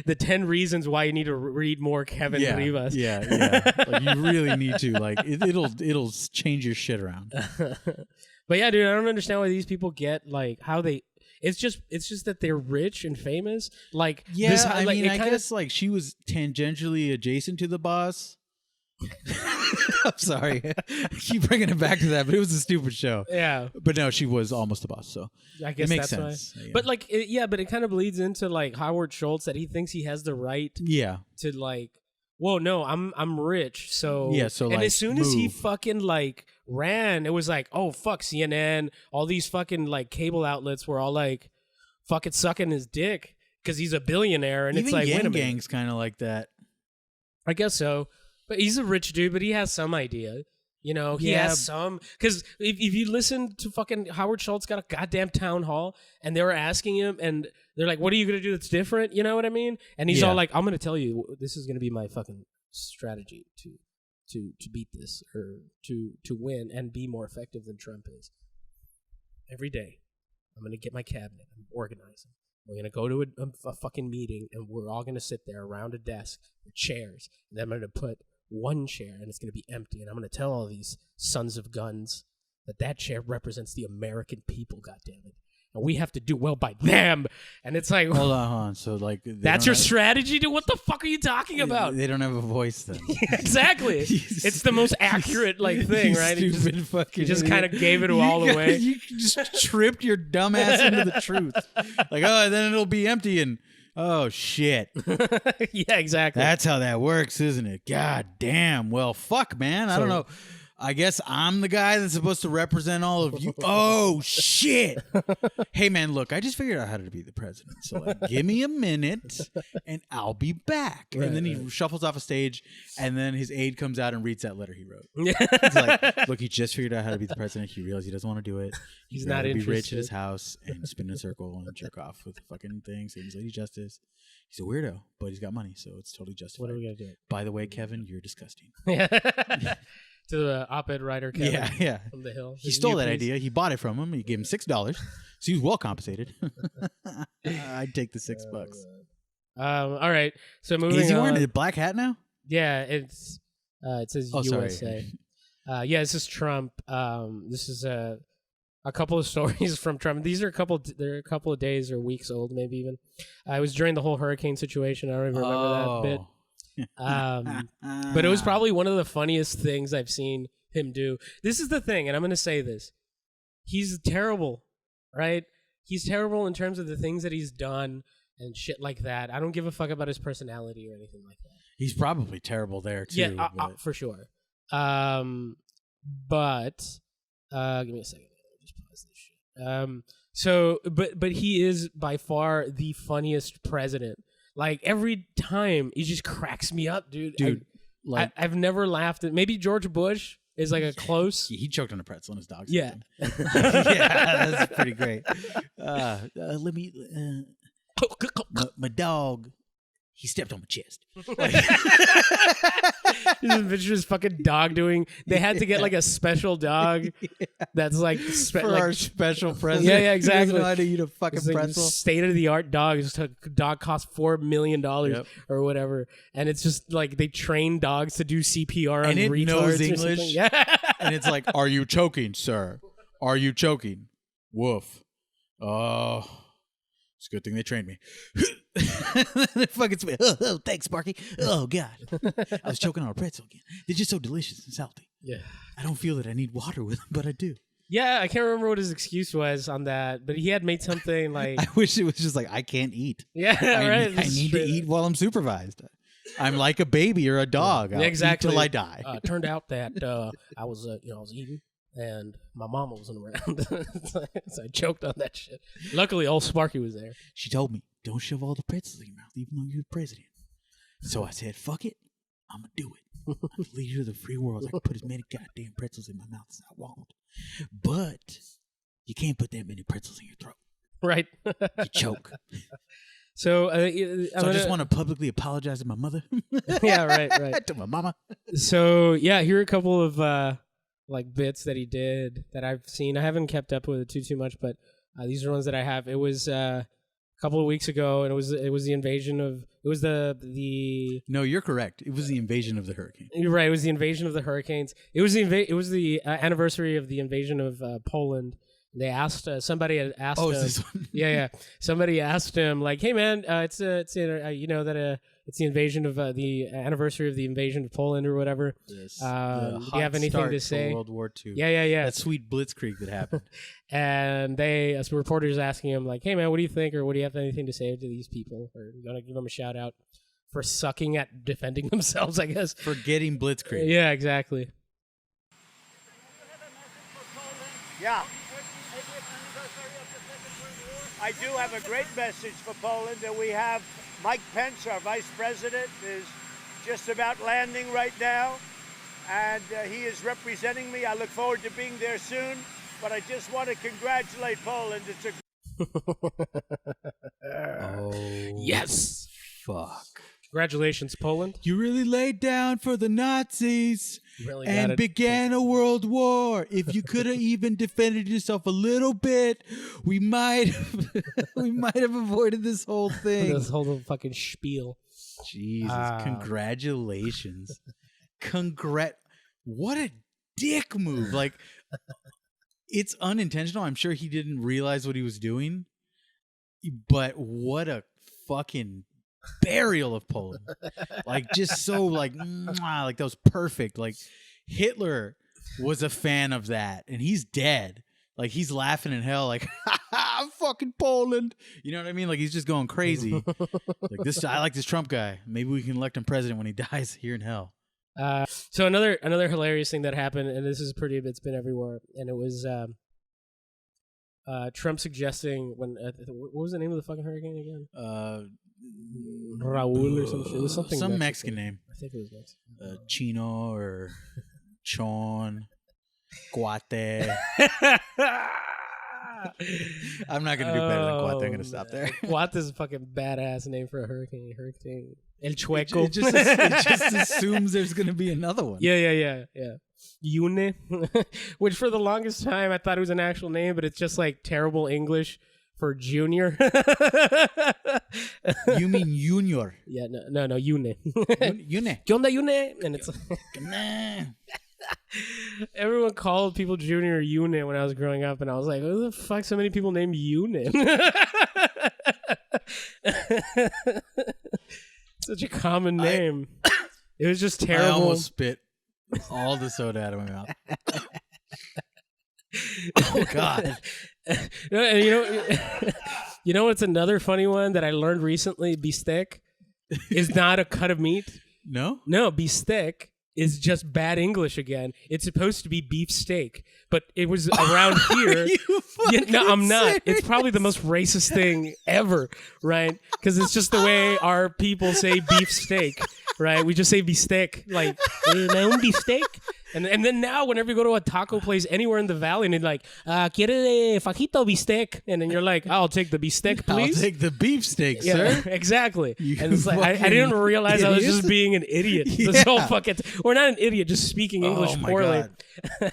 The 10 reasons why you need to read more Kevin Rivas. Yeah. Like, you really need to. Like, it'll change your shit around. But yeah, dude, I don't understand why these people get like how they. It's just that they're rich and famous. Like, I guess like she was tangentially adjacent to the boss. I'm sorry. I keep bringing it back to that, but it was a stupid show. Yeah. But no, she was almost the boss, so I guess it makes sense. Why. Yeah. But like, but it kind of bleeds into like Howard Schultz that he thinks he has the right. To like, whoa, no, I'm rich, so So and as soon as he fucking like ran, it was like, oh fuck, CNN, all these fucking like cable outlets were all like, fucking sucking his dick because he's a billionaire, and even it's like, Yang wait a minute. Gang's kind of like that. I guess so. But he's a rich dude, but he has some idea. He has some. Because if you listen to fucking Howard Schultz got a goddamn town hall, and they were asking him, and they're like, what are you going to do that's different? You know what I mean? And he's all like, I'm going to tell you, this is going to be my fucking strategy to beat this, or to win and be more effective than Trump is. Every day, I'm going to get my cabinet and organize them. We're going to go to a fucking meeting, and we're all going to sit there around a desk with chairs, and then I'm going to put one chair, and it's going to be empty, and I'm going to tell all these sons of guns that chair represents the American people, goddammit. And we have to do well by them. And it's like, hold on. So like, that's your strategy? What the fuck are you talking about? They don't have a voice then. Exactly. It's the most accurate like thing, right? Stupid fucking. You just kind of gave it all away. You just tripped your dumb ass into the truth. Like, oh, then it'll be empty and. Oh, shit. Yeah, exactly. That's how that works, isn't it? God damn. Well, fuck, man. I don't know. I guess I'm the guy that's supposed to represent all of you. Oh, shit. Hey, man, look, I just figured out how to be the president. So, like, give me a minute and I'll be back. Right, and then he shuffles off a stage, and then his aide comes out and reads that letter he wrote. He's like, look, he just figured out how to be the president. He realized he doesn't want to do it. He's not interested. Be rich at his house and spin in a circle and jerk off with the fucking things. And he's Lady Justice. He's a weirdo, but he's got money, so it's totally justified. What are we going to do? By the way, Kevin, you're disgusting. To the op-ed writer, Kevin. Yeah. From the Hill. He stole that idea. He bought it from him. He gave him $6. So he was well compensated. I'd take the $6. All right. So moving on. Is he wearing a black hat now? Yeah, it says USA. Sorry. This is Trump. This is a couple of stories from Trump. These are they're a couple of days or weeks old, maybe even. It was during the whole hurricane situation. I don't even remember that bit. But it was probably one of the funniest things I've seen him do. This is the thing, and I'm going to say this. He's terrible, right? He's terrible in terms of the things that he's done and shit like that. I don't give a fuck about his personality or anything like that. He's probably terrible there, too. Yeah, for sure. But give me a second. Just pause this shit. But he is by far the funniest president. Like, every time, he just cracks me up, dude. I've never laughed at... Maybe George Bush is like a close... He choked on a pretzel and his dog. Yeah. Yeah, that's pretty great. Let me... my dog, he stepped on my chest. Just picture his fucking dog doing. They had to get like a special dog that's like For our special president. Yeah, exactly. He doesn't know how to eat a fucking It's like pretzel. state of the art dog. It's a dog costs $4 million or whatever, and it's just like they train dogs to do CPR on And it retards knows or English. something. Yeah, And it's like, are you choking, sir? Are you choking? Woof. Oh, it's a good thing they trained me. Fucking smell. Oh, thanks, Sparky. Oh, God. I was choking on a pretzel again. They're just so delicious and salty. yeah, I don't feel that I need water with them, but I do. yeah. I can't remember what his excuse was on that, but he had made something like, I wish it was just like, I can't eat. yeah, right. I need to eat while I'm supervised. I'm like a baby or a dog. I'll exactly. eat till I die. Turned out that I was eating, and my mama wasn't around, so I choked on that shit. Luckily, old Sparky was there. She told me, don't shove all the pretzels in your mouth, even though you're the president. So I said, fuck it. I'm going to do it. I'm the leader of the free world. I can put as many goddamn pretzels in my mouth as I want. But you can't put that many pretzels in your throat. Right. You choke. So, I just want to publicly apologize to my mother. Yeah, right. To my mama. So, yeah, here are a couple of like bits that he did that I've seen. I haven't kept up with it too much, but these are ones that I have. It was a couple of weeks ago, and it was the invasion of the. No, you're correct. It was the invasion of the hurricane. You're right. It was the invasion of the hurricanes. It was the anniversary of the invasion of Poland. They asked somebody had asked him. This one? Yeah. Somebody asked him like, "Hey man, it's you know that it's the invasion of the anniversary of the invasion of Poland or whatever. Yes. Do you have anything to say?" World War II. Yeah. That sweet blitzkrieg that happened. And some reporters asking him like, "Hey man, what do you think, or what do you have anything to say to these people, or you want to give them a shout out for sucking at defending themselves?" I guess For getting blitzkrieg. Yeah, exactly. Yeah. I do have a great message for Poland, and we have Mike Pence, our vice president, is just about landing right now, and he is representing me. I look forward to being there soon, but I just want to congratulate Poland. It's a Oh. Yes. Fuck. Congratulations, Poland. You really laid down for the Nazis Really got and it. began a world war. If you could have even defended yourself a little bit, we might have avoided this whole thing. This whole little fucking spiel. Jesus, congratulations. What a dick move. Like, it's unintentional. I'm sure he didn't realize what he was doing, but what a fucking burial of Poland. Like, just so like that was perfect. Like, Hitler was a fan of that, and he's dead. Like, he's laughing in hell like, I'm fucking Poland. You know what I mean? Like, he's just going crazy. Like, this, I like this Trump guy. Maybe we can elect him president when he dies here in hell. So another hilarious thing that happened, and this is it's been everywhere, and it was Trump suggesting when what was the name of the fucking hurricane again? Raul or some shit. It was something some Mexican name. I think it was Mexican. Chino or Chon, Guate. I'm not gonna do better than Guate. I'm gonna stop there. Guate is a fucking badass name for a hurricane. El Chueco. It just assumes there's gonna be another one. Yeah. Yune, which for the longest time I thought it was an actual name, but it's just like terrible English for junior. You mean Junior? Yeah, no, Yune. Yune. ¿Qué onda, Yune? And it's Nah. everyone called people Junior or Yune when I was growing up, and I was like, who the fuck so many people named Yune? Such a common name. It was just terrible. I almost spit all the soda out of my mouth. Oh God. And you know what's another funny one that I learned recently? Bistec is not a cut of meat. No? No, bistec is just bad English again. It's supposed to be beef steak, but it was around here. No, I'm not. It's probably the most racist thing ever, right? Because it's just the way our people say beef steak, right? We just say bistec, like, un bistec. And then now, whenever you go to a taco place anywhere in the valley, and they're like, "Quiere fajito bistec?" and then you're like, "I'll take the bistec, please." I'll take the beefsteak, Yeah, sir. exactly. You And it's like I didn't realize I was idiot. just being an idiot. Yeah. This whole fucking, or not an idiot, just speaking English Oh my poorly. God.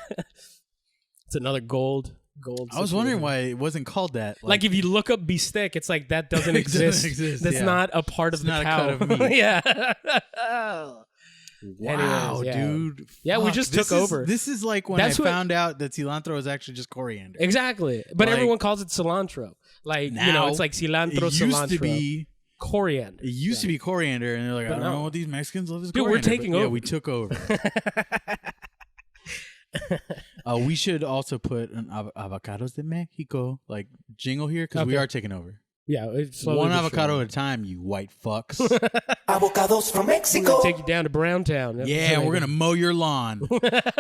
It's another gold. I was wondering why it wasn't called that. Like if you look up bistec, it's like that doesn't It doesn't exist. exist, That's yeah. not a part of It's the not a cow. cut of meat. Yeah. wow, Anyways, yeah. dude. Yeah, we Fuck, just this took is- over. This is like when That's I what- found out that cilantro is actually just coriander. Exactly. But Like- everyone calls it cilantro. Like, Now, it's like cilantro, It used cilantro. to be. Coriander. It used to be coriander, and they're like, I But don't no. know what these Mexicans love is Dude, we're coriander. taking But, over. Yeah, we took over. We should also put an avocados de Mexico like jingle here because we Okay. are taking over. Yeah, it's slowly One but avocado surely. at a time, you white fucks. Avocados from We're Mexico. gonna take you down to Browntown. That's Yeah, what we're I gonna mow your lawn.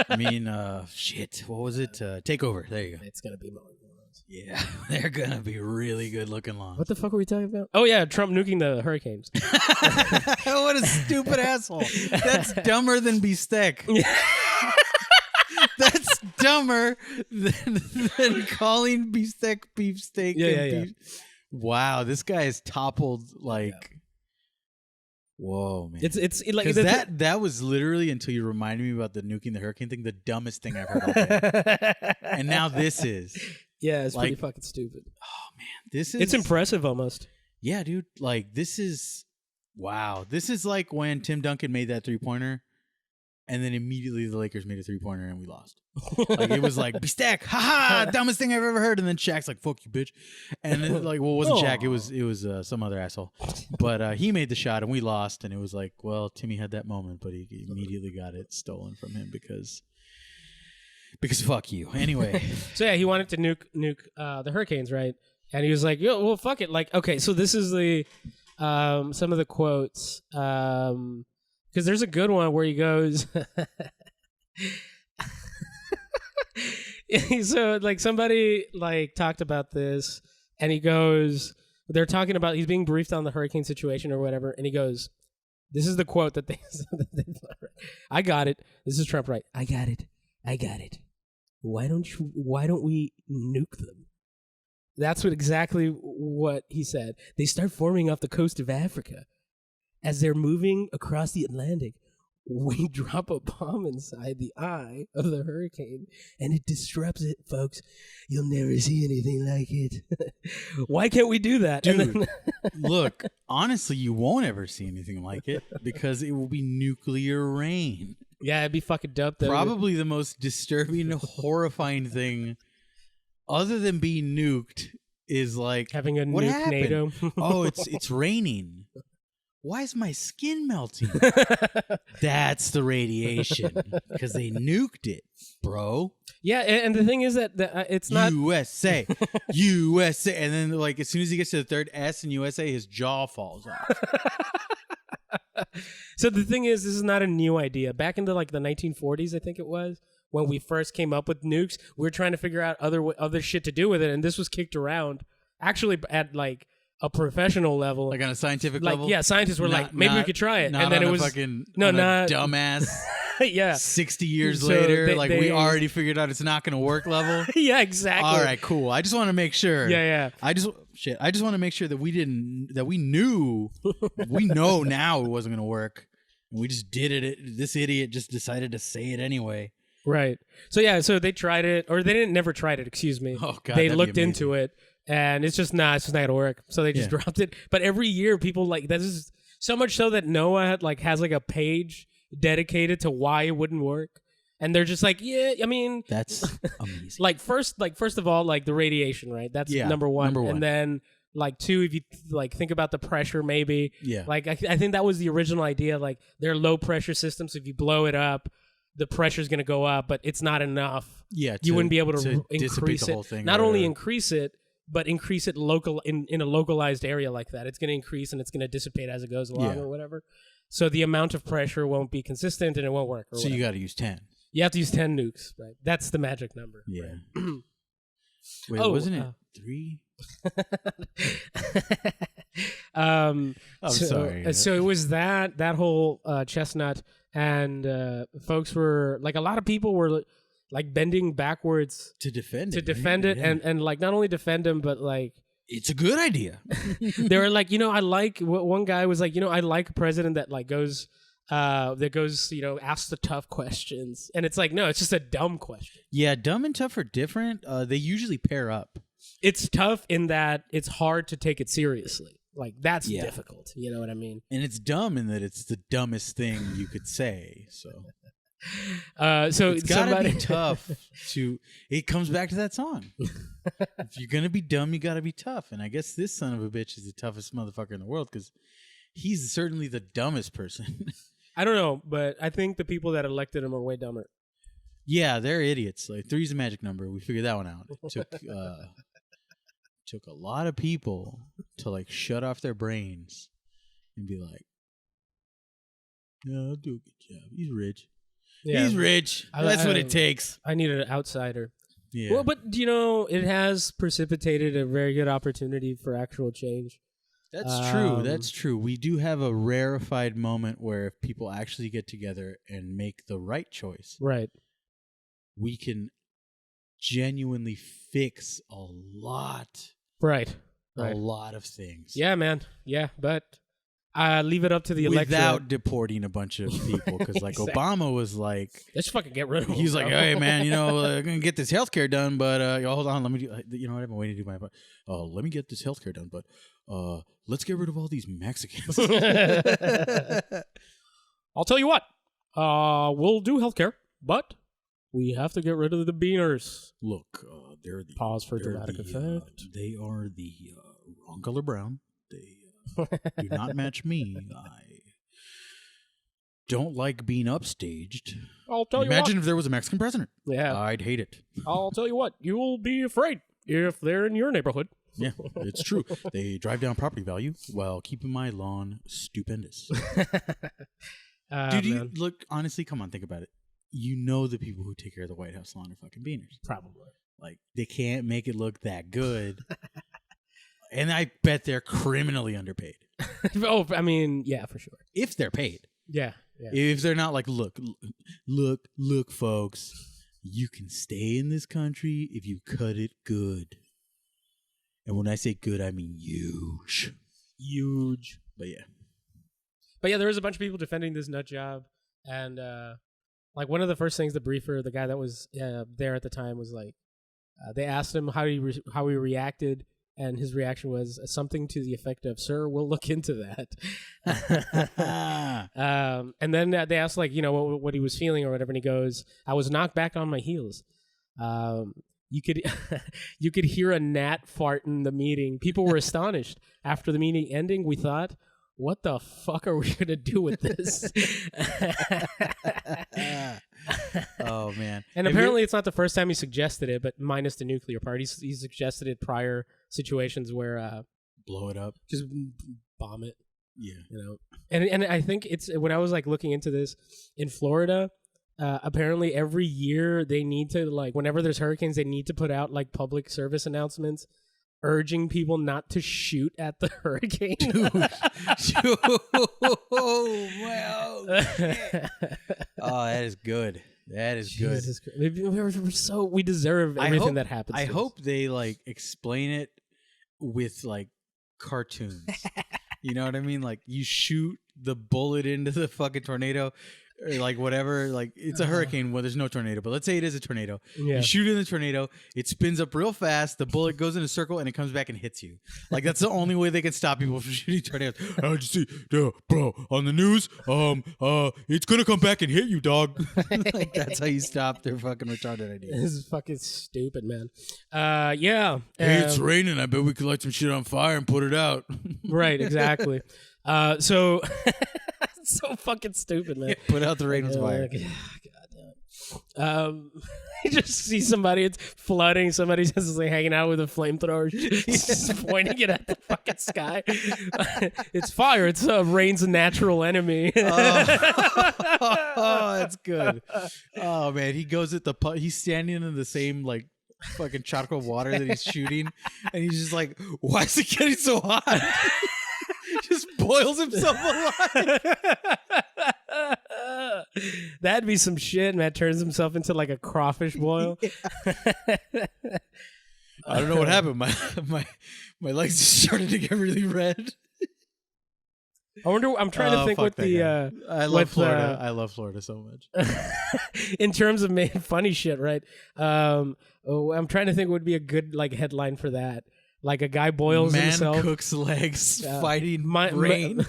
I mean, shit. What was it? Take over. There you go. do. It's gonna be mowing. Yeah, they're gonna be really good looking lawns. What the fuck were we talking about? Oh yeah, Trump nuking the hurricanes. What a stupid asshole. That's dumber than beefsteak. That's dumber than calling beefsteak beefsteak. Yeah, and yeah, yeah. beef. Wow, this guy is toppled like. Whoa, man! It's like Because that was literally, until you reminded me about the nuking the hurricane thing, the dumbest thing I've heard all day. And now this is. yeah, it's pretty like- fucking stupid. This is. It's impressive almost. Yeah, dude. Like, this is. Wow. This is like when Tim Duncan made that 3-pointer, and then immediately the Lakers made a 3-pointer and we lost. Like, it was like, beefsteak, haha, dumbest thing I've ever heard. And then Shaq's like, fuck you, bitch. And then, like, well, it wasn't Shaq. It was some other asshole. But he made the shot and we lost. And it was like, well, Timmy had that moment, but he immediately got it stolen from him because fuck you. Anyway. So yeah, he wanted to nuke the hurricanes, right? And he was like, "Yo, well, fuck it." Like, okay, so this is the some of the quotes because there's a good one where he goes. So like somebody like talked about this, and he goes, they're talking about he's being briefed on the hurricane situation or whatever, and he goes, "This is the quote that they." I got it. This is Trump, right? I got it. Why don't we nuke them? That's exactly what he said. They start forming off the coast of Africa. As they're moving across the Atlantic, we drop a bomb inside the eye of the hurricane, and it disrupts it, folks. You'll never see anything like it. Why can't we do that? Dude, And then, look, honestly, you won't ever see anything like it because it will be nuclear rain. yeah, it'd be fucking dope, though. Probably the most disturbing, horrifying thing, other than being nuked, is like Having a what nuke happened? NATO. Oh, it's raining. Why is my skin melting? That's the radiation because they nuked it, bro. Yeah, and the thing is that it's not. USA, USA, and then like as soon as he gets to the third S in USA, his jaw falls off. So the thing is, this is not a new idea. Back into like the 1940s, I think it was, when we first came up with nukes, we were trying to figure out other shit to do with it, and this was kicked around actually at like a professional level. Like on a scientific Like, level. yeah, scientists were like, maybe we could try it, Not and then on it a was fucking no, on a not dumbass. yeah, 60 years So later, they- like we already figured out it's not going to work level. yeah, exactly. All right, cool. I just want to make sure. Yeah. I just want to make sure that we knew, we know now it wasn't going to work. And we just did it. This idiot just decided to say it anyway. Right. So yeah, so they tried it, or they didn't never tried it. Excuse me. Oh, God, they that'd be looked amazing. into it, and it's just not gonna work. So they just Yeah. dropped it. But every year, people like this is so much so that NOAA has like a page dedicated to why it wouldn't work, and they're just like, yeah, I mean, That's amazing. like first of all, like the radiation, right? That's Yeah, number one, number one. and then like two, if you like think about the pressure, maybe, Yeah. like I think that was the original idea. Like they're low pressure systems. So if you blow it up, the pressure's going to go up, but it's not enough. Yeah, You wouldn't be able to dissipate increase the it. whole thing. Not or only whatever. increase it, but increase it local in a localized area like that. It's going to increase and it's going to dissipate as it goes along Yeah. or whatever. So the amount of pressure won't be consistent and it won't work. Or So you whatever. got to use 10. You have to use 10 nukes, right? That's the magic number. Yeah. Wait, Oh, wasn't it 3? I'm sorry. So it was that whole chestnut, and folks were like, a lot of people were like bending backwards to defend to it, defend right? it, Yeah. and like not only defend him, but like It's a good idea. they were like, I like what one guy was like, I like a president that like goes, asks the tough questions, and it's like, no, it's just a dumb question. Yeah, dumb and tough are different. They usually pair up. It's tough in that it's hard to take it seriously. Like that's Yeah. difficult. You know what I mean? And it's dumb in that it's the dumbest thing you could say. So So it's gotta somebody be tough to. It comes back to that song. If you're gonna be dumb, you gotta be tough. And I guess this son of a bitch is the toughest motherfucker in the world because he's certainly the dumbest person. I don't know, but I think the people that elected him are way dumber. Yeah, they're idiots. Like 3's a magic number. We figured that one out. It took a lot of people to like shut off their brains and be like, "No, I'll do a good job. He's rich. Yeah. He's rich. That's what it takes." I need an outsider. Yeah. Well, but it has precipitated a very good opportunity for actual change. That's true. That's true. We do have a rarefied moment where if people actually get together and make the right choice, Right. we can genuinely fix a lot Right. of things. Yeah, man. Yeah, but leave it up to the electorate. Without deporting a bunch of people, because like Exactly. Obama was like, Let's fucking get rid of him. he was like, "Hey man, I'm gonna get this healthcare done, but hold on, let me do. You know what? I've been waiting to do my. Let me get this healthcare done, but let's get rid of all these Mexicans." I'll tell you what. We'll do healthcare, but we have to get rid of the beaners. Look, they're the Pause for they're dramatic the, effect. They are the wrong color brown. They do not match me. I don't like being upstaged. I'll tell you Imagine if there was a Mexican president. what. Yeah. I'd hate it. I'll tell you what. You'll be afraid if they're in your neighborhood. Yeah, it's true. They drive down property value while keeping my lawn stupendous. Dude, you look, honestly, come on, think about it. You know the people who take care of the White House lawn are fucking beaners. Probably. Like, they can't make it look that good. And I bet they're criminally underpaid. Oh, I mean, yeah, for sure. If they're paid. Yeah. Yeah. If they're not like, look, folks, you can stay in this country if you cut it good. And when I say good, I mean huge. Huge. But yeah. But yeah, there was a bunch of people defending this nut job. And like one of the first things the briefer, the guy that was there at the time, was like, they asked him how he reacted. And his reaction was something to the effect of, "Sir, we'll look into that." And then they asked, like, what he was feeling or whatever, and he goes, "I was knocked back on my heels." You could you could hear a gnat fart in the meeting. People were astonished. After the meeting ending, we thought, what the fuck are we going to do with this? Oh, man. And apparently it's not the first time he suggested it, but minus the nuclear part. He suggested it prior situations where... blow it up. Just bomb it. Yeah. And I think it's... When I was like looking into this, in Florida, apparently every year they need to, like, whenever there's hurricanes, they need to put out like public service announcements urging people not to shoot at the hurricane. Oh, that is good. That is good. We deserve everything that happens. I hope they like explain it with like cartoons. You know what I mean? Like you shoot the bullet into the fucking tornado. Or like whatever, like it's a hurricane where there's no tornado, but let's say it is a tornado. Yeah. You shoot in the tornado, it spins up real fast, the bullet goes in a circle, and it comes back and hits you. Like that's the only way they can stop people from shooting tornadoes. How'd you see, bro, on the news? It's gonna come back and hit you, dog. Like that's how you stop their fucking retarded idea. This is fucking stupid, man. Yeah. Hey, it's raining. I bet we could light some shit on fire and put it out. Right, exactly. So so fucking stupid, man. Yeah, put out the rain on fire. God damn. You just see somebody, it's flooding, somebody's just like hanging out with a flamethrower, just pointing it at the fucking sky. It's fire. It's rain's natural enemy. Oh, that's good. Oh man, he goes at he's standing in the same like fucking charco water that he's shooting, and he's just like, why is it getting so hot? Just boils himself alive. That'd be some shit. Matt turns himself into like a crawfish boil. I don't know what happened. My legs just started to get really red. I wonder. I'm trying to think what the. I love Florida. I love Florida so much. In terms of making funny shit, right? I'm trying to think what would be a good like headline for that. Like a guy boils himself. Man cooks legs fighting rain.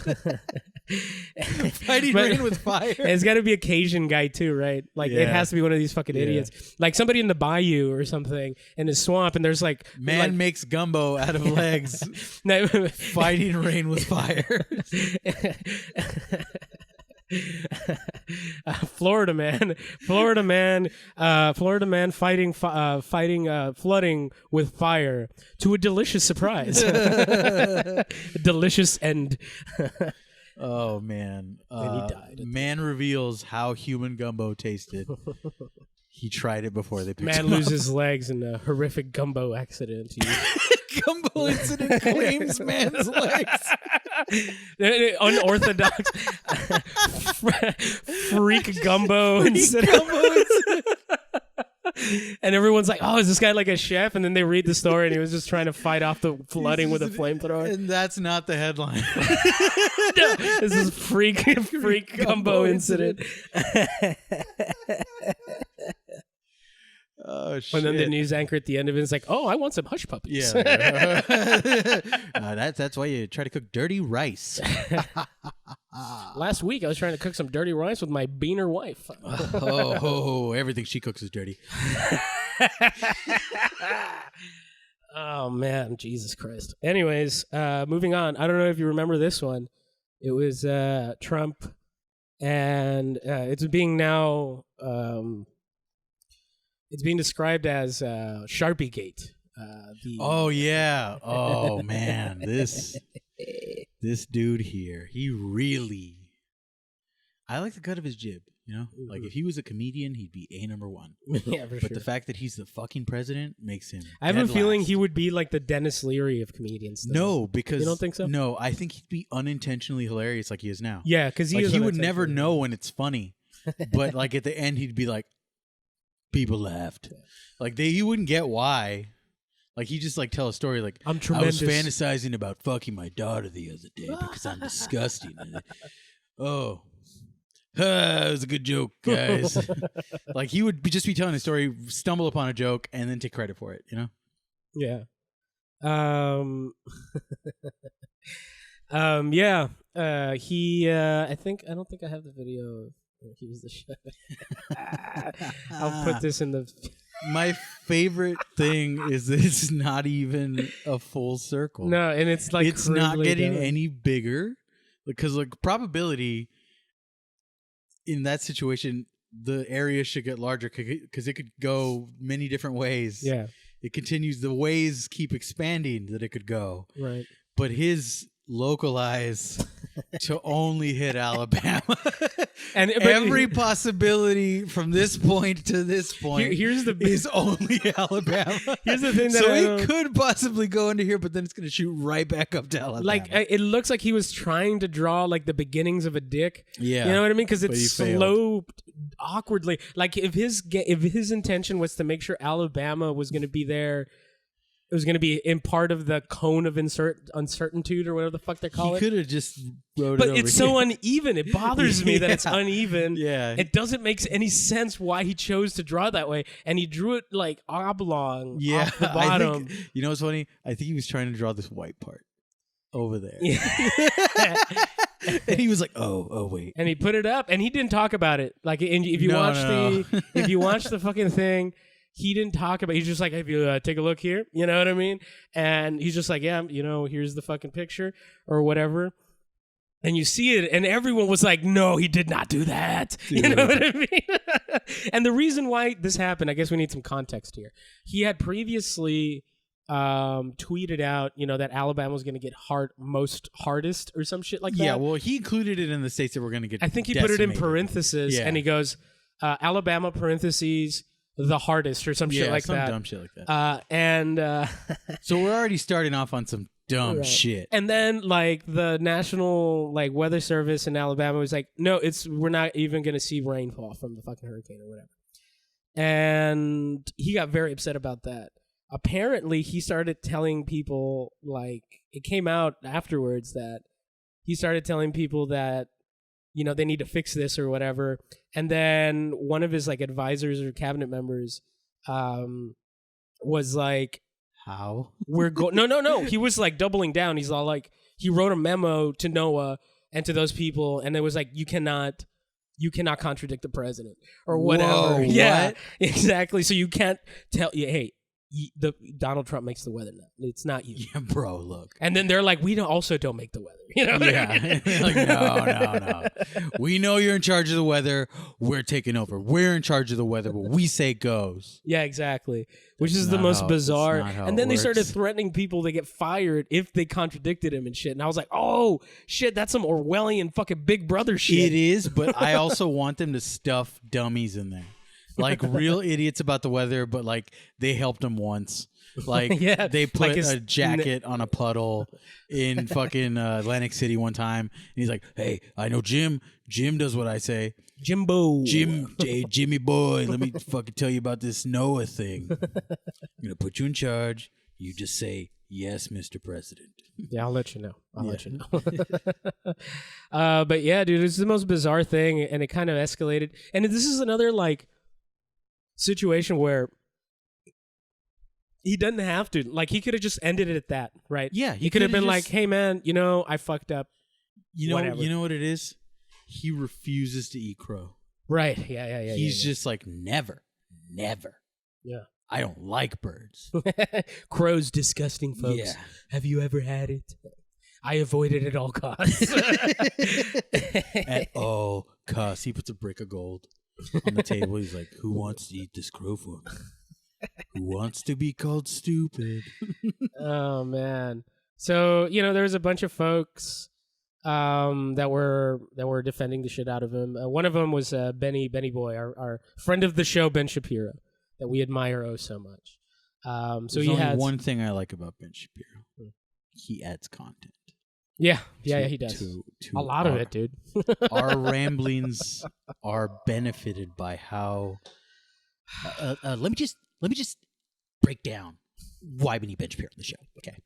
Fighting rain with fire. It's got to be a Cajun guy too, right? Like it has to be one of these fucking idiots. Like somebody in the bayou or something in the swamp, and there's like man makes gumbo out of legs. Fighting rain with fire. Florida man fighting flooding with fire to a delicious surprise. Delicious end. Oh man! And he died. Man reveals how human gumbo tasted. He tried it before they picked Man him loses up. legs in a horrific gumbo accident. Gumbo incident claims man's legs. Unorthodox freak gumbo incident. And everyone's like, "Oh, is this guy like a chef?" And then they read the story, and he was just trying to fight off the flooding with a flamethrower. And that's not the headline. No, this is freak gumbo incident. Oh shit! And then the news anchor at the end of it is like, "Oh, I want some hush puppies." Yeah. That's why you try to cook dirty rice. Last week, I was trying to cook some dirty rice with my beaner wife. Everything she cooks is dirty. Oh man, Jesus Christ. Anyways, moving on. I don't know if you remember this one. It was Trump, and it's being now. It's being described as Sharpie Gate. Oh yeah. Oh man, this dude here, he really. I like the cut of his jib. You know, like if he was a comedian, he'd be number one. Yeah, for sure. But the fact that he's the fucking president makes him. I have a feeling last. he would be like the Dennis Leary of comedians. Though. No, because you don't think so? No, I think he'd be unintentionally hilarious like he is now. Yeah, because he would never know when it's funny, but like at the end, he'd be like, "People laughed," like he wouldn't get why. Like he just like tell a story like, I'm tremendous. I was fantasizing about fucking my daughter the other day because I'm disgusting. Oh. It was a good joke, guys. Like he would just be telling a story, stumble upon a joke, and then take credit for it. You know? Yeah. Yeah. He. I don't think I have the video. He was the chef. I'll put this in the. My favorite thing is that it's not even a full circle. No, and it's like it's not getting any bigger because like probability. In that situation, the area should get larger because it could go many different ways. Yeah. It continues. The ways keep expanding that it could go. Right. But his localize to only hit Alabama. And every possibility from this point to this point is only Alabama. Here's the thing that so it could possibly go into here, but then it's going to shoot right back up to Alabama. Like it looks like he was trying to draw like the beginnings of a dick. Yeah, you know what I mean? Because it's sloped awkwardly. Like if his intention was to make sure Alabama was going to be there. It was going to be in part of the cone of uncertainty or whatever the fuck they call it. He could have just wrote it But over it's here. so uneven. It bothers me that it's uneven. Yeah. It doesn't make any sense why he chose to draw that way. And he drew it like oblong off the bottom. You know what's funny? I think he was trying to draw this white part over there. Yeah. And he was like, oh, wait. And he put it up and he didn't talk about it. Like if you if you watch the fucking thing, he didn't talk about it. He's just like, if you take a look here, you know what I mean? And he's just like, yeah, here's the fucking picture or whatever. And you see it, and everyone was like, no, he did not do that. Dude. You know what I mean? And the reason why this happened, I guess we need some context here. He had previously tweeted out, that Alabama was going to get hardest or some shit like that. Yeah, well, he included it in the states that were going to get I think he decimated. put it in parentheses, and he goes, Alabama parentheses, the hardest or some shit like some that. Dumb shit like that. And so we're already starting off on some dumb shit. And then like the National like Weather Service in Alabama was like, no, we're not even gonna see rainfall from the fucking hurricane or whatever. And he got very upset about that. Apparently, he started telling people, like, it came out afterwards that he started telling people that, you know, they need to fix this or whatever. And then one of his like advisors or cabinet members was like, how? No. He was like doubling down. He's all like, he wrote a memo to NOAA and to those people, and it was like, you cannot contradict the president or whatever. Whoa, yeah, what? Exactly. So you can't tell, hey, Donald Trump makes the weather now. It's not you. Yeah, bro, look. And then they're like, we don't make the weather. You know? Yeah. Like, no. We know you're in charge of the weather. We're taking over. We're in charge of the weather. What we say goes. Yeah, exactly. Which is the not most how- bizarre. that's not how And it then they started works. threatening people to get fired if they contradicted him and shit. And I was like, oh, shit, that's some Orwellian fucking Big Brother shit. It is, but I also want them to stuff dummies in there. Like real idiots about the weather, but like they helped him once. Like Yeah, they put like his- a jacket on a puddle in fucking Atlantic City one time. And he's like, hey, I know Jim. Jim does what I say. Jimbo. Jimmy boy, let me fucking tell you about this Noah thing. I'm going to put you in charge. You just say, yes, Mr. President. Yeah, I'll let you know. I'll let you know. But yeah, dude, it's the most bizarre thing, and it kind of escalated. And this is another like situation where he doesn't have to. Like, he could have just ended it at that, right? Yeah, he could have been just- like, "Hey, man, you know, I fucked up." You know, whatever. you know what it is? He refuses to eat crow. Right? Yeah. He's just like, never. Yeah. I don't like birds. Crow's disgusting, folks. Yeah. Have you ever had it? I avoid it at all costs. At all costs. He puts a brick of gold on the table. He's like, who wants to eat this crow for me? Who wants to be called stupid? Oh man. So, you know, there was a bunch of folks that were defending the shit out of him. One of them was Benny Boy, our friend of the show, Ben Shapiro, that we admire so much. So There's he only has one thing I like about Ben Shapiro. He adds content. yeah, he does To a lot of it, dude. Our ramblings are benefited by how. Let me just break down why we need Ben Shapiro on the show. Okay,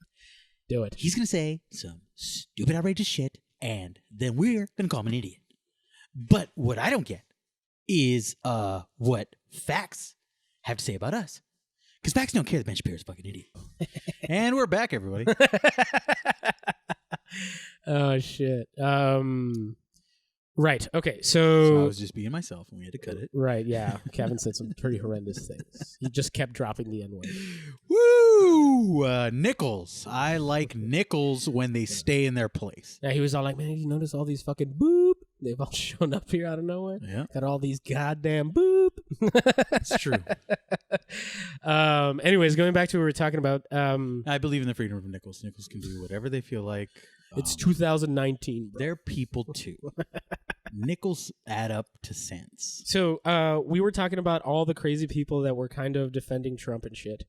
Do it. he's gonna say some stupid, outrageous shit, and then we're gonna call him an idiot. But what I don't get is what facts have to say about us, because facts don't care that Ben Shapiro's a fucking idiot. And we're back, everybody. Oh shit. Right. Okay. So I was just being myself, and we had to cut it. Right. Yeah. Kevin said some pretty horrendous things. He just kept dropping the N-word. Woo! Nickels. I like nickels when they stay in their place. Yeah. He was all like, "Man, you notice all these fucking boop? They've all shown up here out of nowhere. Yeah, Got all these goddamn boop." it's true. Anyways, going back to what we were talking about. I believe in the freedom of nickels. Nickels can do whatever they feel like. It's 2019. Bro. They're people too. Nickels add up to cents. So we were talking about all the crazy people that were kind of defending Trump and shit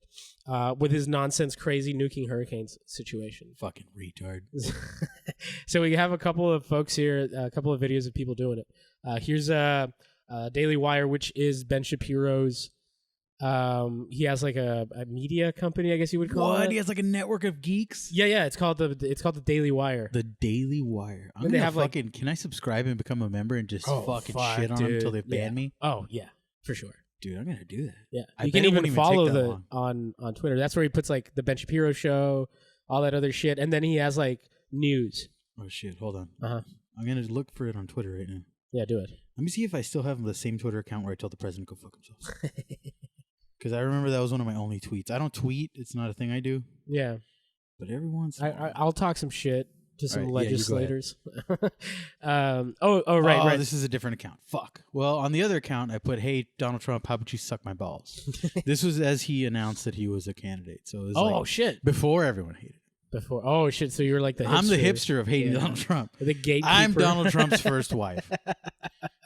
with his nonsense, crazy nuking hurricanes situation. Fucking retard. So we have a couple of folks here, a couple of videos of people doing it. Here's Daily Wire, which is Ben Shapiro's. He has like a media company, I guess you would call What? it. He has like a network of geeks. Yeah. It's called the Daily Wire. The Daily Wire. I'm And they gonna have, like- fucking. Can I subscribe and become a member and just fucking fuck, shit on them dude. until they ban Yeah. me? Oh yeah, for sure. Dude, I'm gonna do that. Yeah, I you bet can it even won't even follow take that the long. on Twitter. That's where he puts like the Ben Shapiro show, all that other shit, and then he has like news. Oh shit! Hold on. Uh huh. I'm gonna look for it on Twitter right now. Yeah, do it. Let me see if I still have the same Twitter account where I tell the president to go fuck himself. Because I remember that was one of my only tweets. I don't tweet; it's not a thing I do. Yeah, But every once in a while, I'll talk some shit to some All right, yeah, you go ahead. legislators. Right. This is a different account. Fuck. Well, on the other account, I put, "Hey, Donald Trump, how about you suck my balls?" This was as he announced that he was a candidate. So it was like Shit! before everyone hated him. Before shit! So you're like the hipster. I'm the hipster of hating Yeah. Donald Trump. the gatekeeper. I'm Donald Trump's first wife.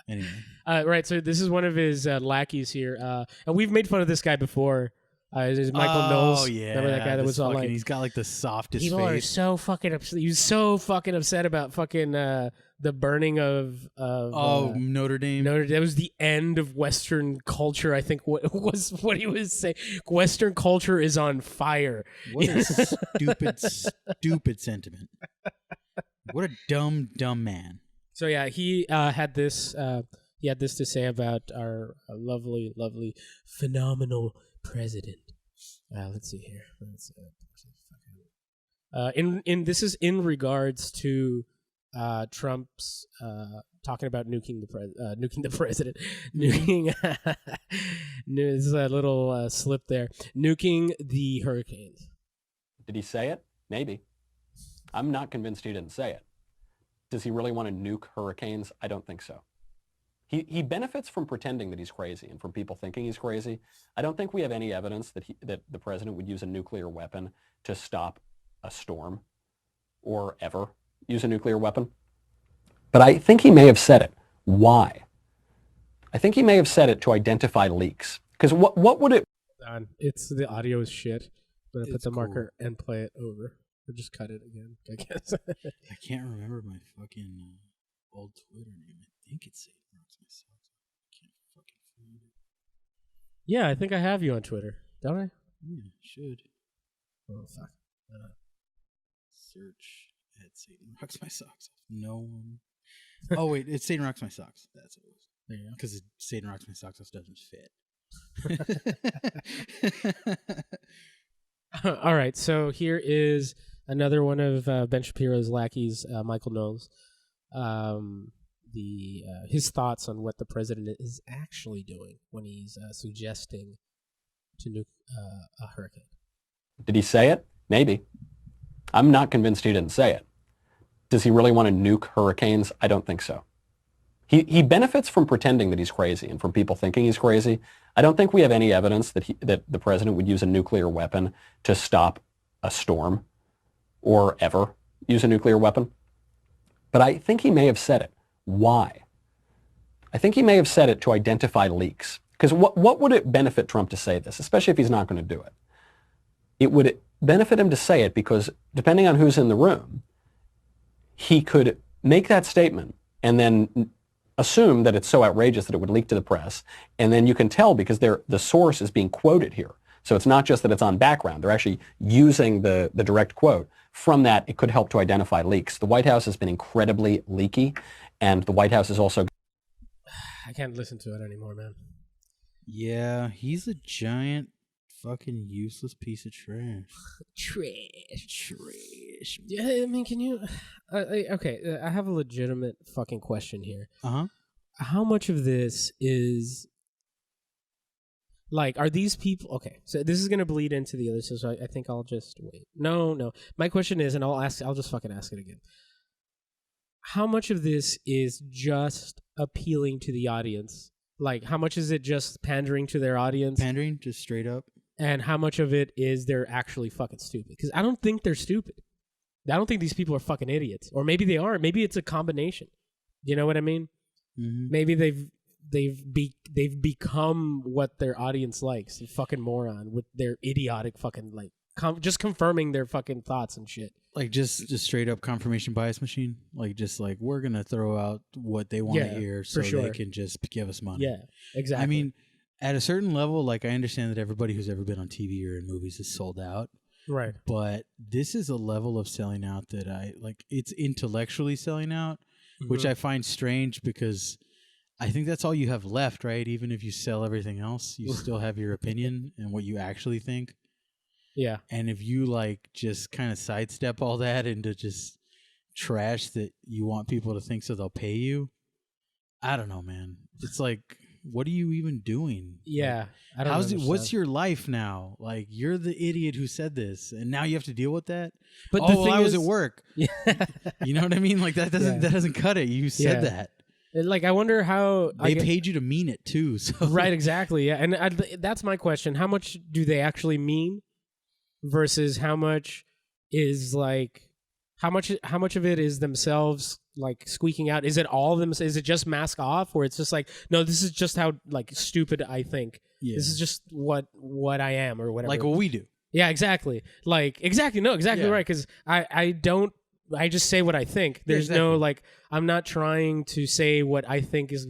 Anyway, Right. So this is one of his lackeys here, and we've made fun of this guy before. Is Michael Knowles? Yeah, Remember that guy that was all like, he's got like the softest people are face. so fucking upset. He was so fucking upset about fucking the burning of Notre Dame. That was the end of Western culture. I think was what he was saying. Western culture is on fire. What a stupid sentiment. What a dumb man. So yeah, he had this. He had this to say about our lovely, phenomenal president. Let's see here. This is in regards to Trump's talking about nuking the president, nuking. There's a little slip there. Nuking the hurricanes. Did he say it? Maybe. I'm not convinced he didn't say it. Does he really want to nuke hurricanes? I don't think so. He benefits from pretending that he's crazy and from people thinking he's crazy. I don't think we have any evidence that the president would use a nuclear weapon to stop a storm or ever use a nuclear weapon. But I think he may have said it. Why? I think he may have said it to identify leaks. Because what would it... It's the audio is shit. I'm going to put the marker cool. and play it over. Or just cut it again, I guess. I can't remember my fucking old Twitter name. I think it's Satan Rocks My Socks. I can't fucking find it. Yeah, I think I have you on Twitter, don't I? Yeah, should. Oh, fuck. Search at Satan Rocks My Socks. No one. Oh, wait, it's Satan Rocks My Socks. That's what it was. There you go. Because Satan Rocks My Socks doesn't fit. All right, so here is another one of Ben Shapiro's lackeys, Michael Knowles. His thoughts on what the president is actually doing when he's suggesting to nuke a hurricane. Did he say it? Maybe. I'm not convinced he didn't say it. Does he really want to nuke hurricanes? I don't think so. He benefits from pretending that he's crazy and from people thinking he's crazy. I don't think we have any evidence that the president would use a nuclear weapon to stop a storm or ever use a nuclear weapon. But I think he may have said it. Why? I think he may have said it to identify leaks. Because what would it benefit Trump to say this, especially if he's not going to do it? It would benefit him to say it because, depending on who's in the room, he could make that statement and then assume that it's so outrageous that it would leak to the press. And then you can tell because the source is being quoted here. So it's not just that it's on background. They're actually using the direct quote. From that, it could help to identify leaks. The White House has been incredibly leaky, and the White House is also... I can't listen to it anymore, man. Yeah, he's a giant fucking useless piece of trash. Trash. Yeah, I mean, can you... okay, I have a legitimate fucking question here. Uh-huh. How much of this is... Like, are these people... Okay, so this is going to bleed into the other, so I think I'll just wait. No. My question is, and I'll just fucking ask it again. How much of this is just appealing to the audience? Like, how much is it just pandering to their audience? Pandering, just straight up. And how much of it is they're actually fucking stupid? Because I don't think they're stupid. I don't think these people are fucking idiots. Or maybe they are. Maybe it's a combination. You know what I mean? Mm-hmm. Maybe they've become what their audience likes. A fucking moron with their idiotic fucking like just confirming their fucking thoughts and shit. Like just straight up confirmation bias machine. Like just like we're gonna throw out what they want to hear so they can just give us money. Yeah, exactly. I mean, at a certain level, like I understand that everybody who's ever been on TV or in movies is sold out. Right. But this is a level of selling out that I like. It's intellectually selling out, which I find strange because I think that's all you have left, right? Even if you sell everything else, you still have your opinion and what you actually think. Yeah. And if you like just kind of sidestep all that into just trash that you want people to think so they'll pay you, I don't know, man. It's like, what are you even doing? Yeah. Like, I don't know. what's your life now? Like, you're the idiot who said this, and now you have to deal with that? But the thing I was at work. Yeah. You know what I mean? Like, that doesn't cut it. You said that. Like, I wonder how... They paid you to mean it, too. So. Right, exactly. Yeah, and that's my question. How much do they actually mean versus how much is, like... How much of it is themselves, like, squeaking out? Is it all of them? Is it just mask off? Or it's just like, no, this is just how, like, stupid I think. Yeah. This is just what I am or whatever. Like what we do. Yeah, exactly. Like exactly. No, exactly Yeah. right. Because I just say what I think. There's no exactly. like I'm not trying to say what I think is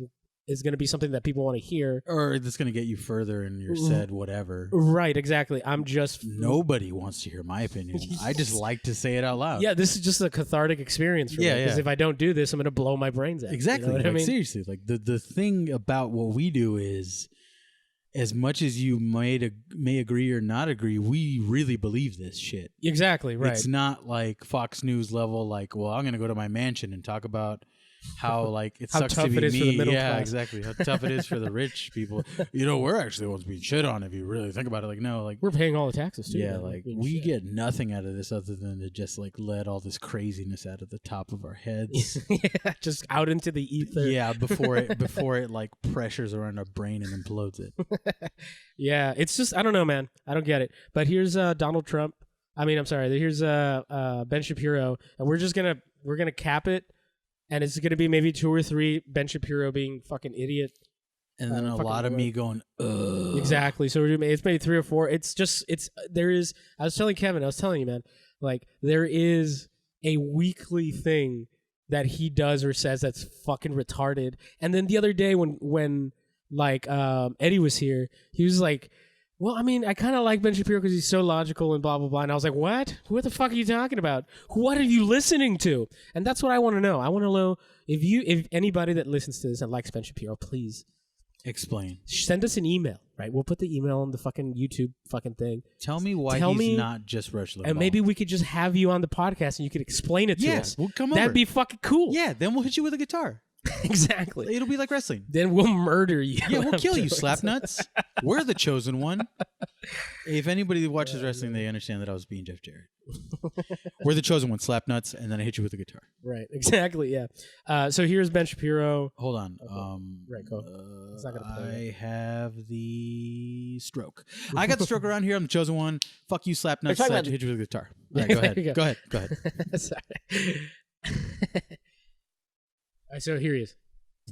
going to be something that people want to hear. Or that's going to get you further in your said whatever. Right. Exactly. I'm just Nobody wants to hear my opinion. I just like to say it out loud. Yeah, this is just a cathartic experience for me. Because if I don't do this, I'm going to blow my brains out. Exactly. You know what Like, I mean? seriously, like the thing about what we do is, as much as you may agree or not agree, we really believe this shit. Exactly. Right. It's not like Fox News level. Like, well, I'm going to go to my mansion and talk about how like it How sucks tough to be it is me. for the middle yeah, class. exactly. How tough it is for the rich people. You know, we're actually the ones being shit on if you really think about it. Like, no, like We're paying all the taxes too. yeah, man. like Being we shit. get nothing out of this other than to just like let all this craziness out of the top of our heads. Yeah, just out into the ether. Yeah, before it like pressures around our brain and implodes it. Yeah, it's just I don't know, man. I don't get it. But here's Donald Trump. I'm sorry. Here's Ben Shapiro, and we're gonna cap it, and it's gonna be maybe 2 or 3 Ben Shapiro being fucking idiot. And then a fucking lot of word. me going, ugh. Exactly. So it's maybe 3 or 4. There is. I was telling Kevin. I was telling you, man. Like there is a weekly thing that he does or says that's fucking retarded. And then the other day when like Eddie was here, he was like, well, I mean, I kind of like Ben Shapiro because he's so logical and blah, blah, blah. And I was like, what? What the fuck are you talking about? What are you listening to? And that's what I want to know. I want to know if anybody that listens to this and likes Ben Shapiro, please Explain. send us an email, right? We'll put the email on the fucking YouTube fucking thing. Tell me why Tell he's me- not just Rush Limbaugh. And maybe we could just have you on the podcast and you could explain it to Yeah, us. we'll come That'd over. be fucking cool. Yeah, then we'll hit you with a guitar. Exactly. It'll be like wrestling. Then we'll murder you. Yeah, we'll kill you, afterwards. slapnuts. We're the chosen one. If anybody that watches wrestling, they understand that I was being Jeff Jarrett. We're the chosen one, slapnuts, and then I hit you with a guitar. Right. Exactly. Yeah. So here's Ben Shapiro. Hold on. Right. Go. It's not gonna play. I have the stroke. I got the stroke around here. I'm the chosen one. Fuck you, slapnuts. talking I about hit you with a guitar. All right, go There ahead. you Go ahead. Go ahead. Sorry. All right, so here he is.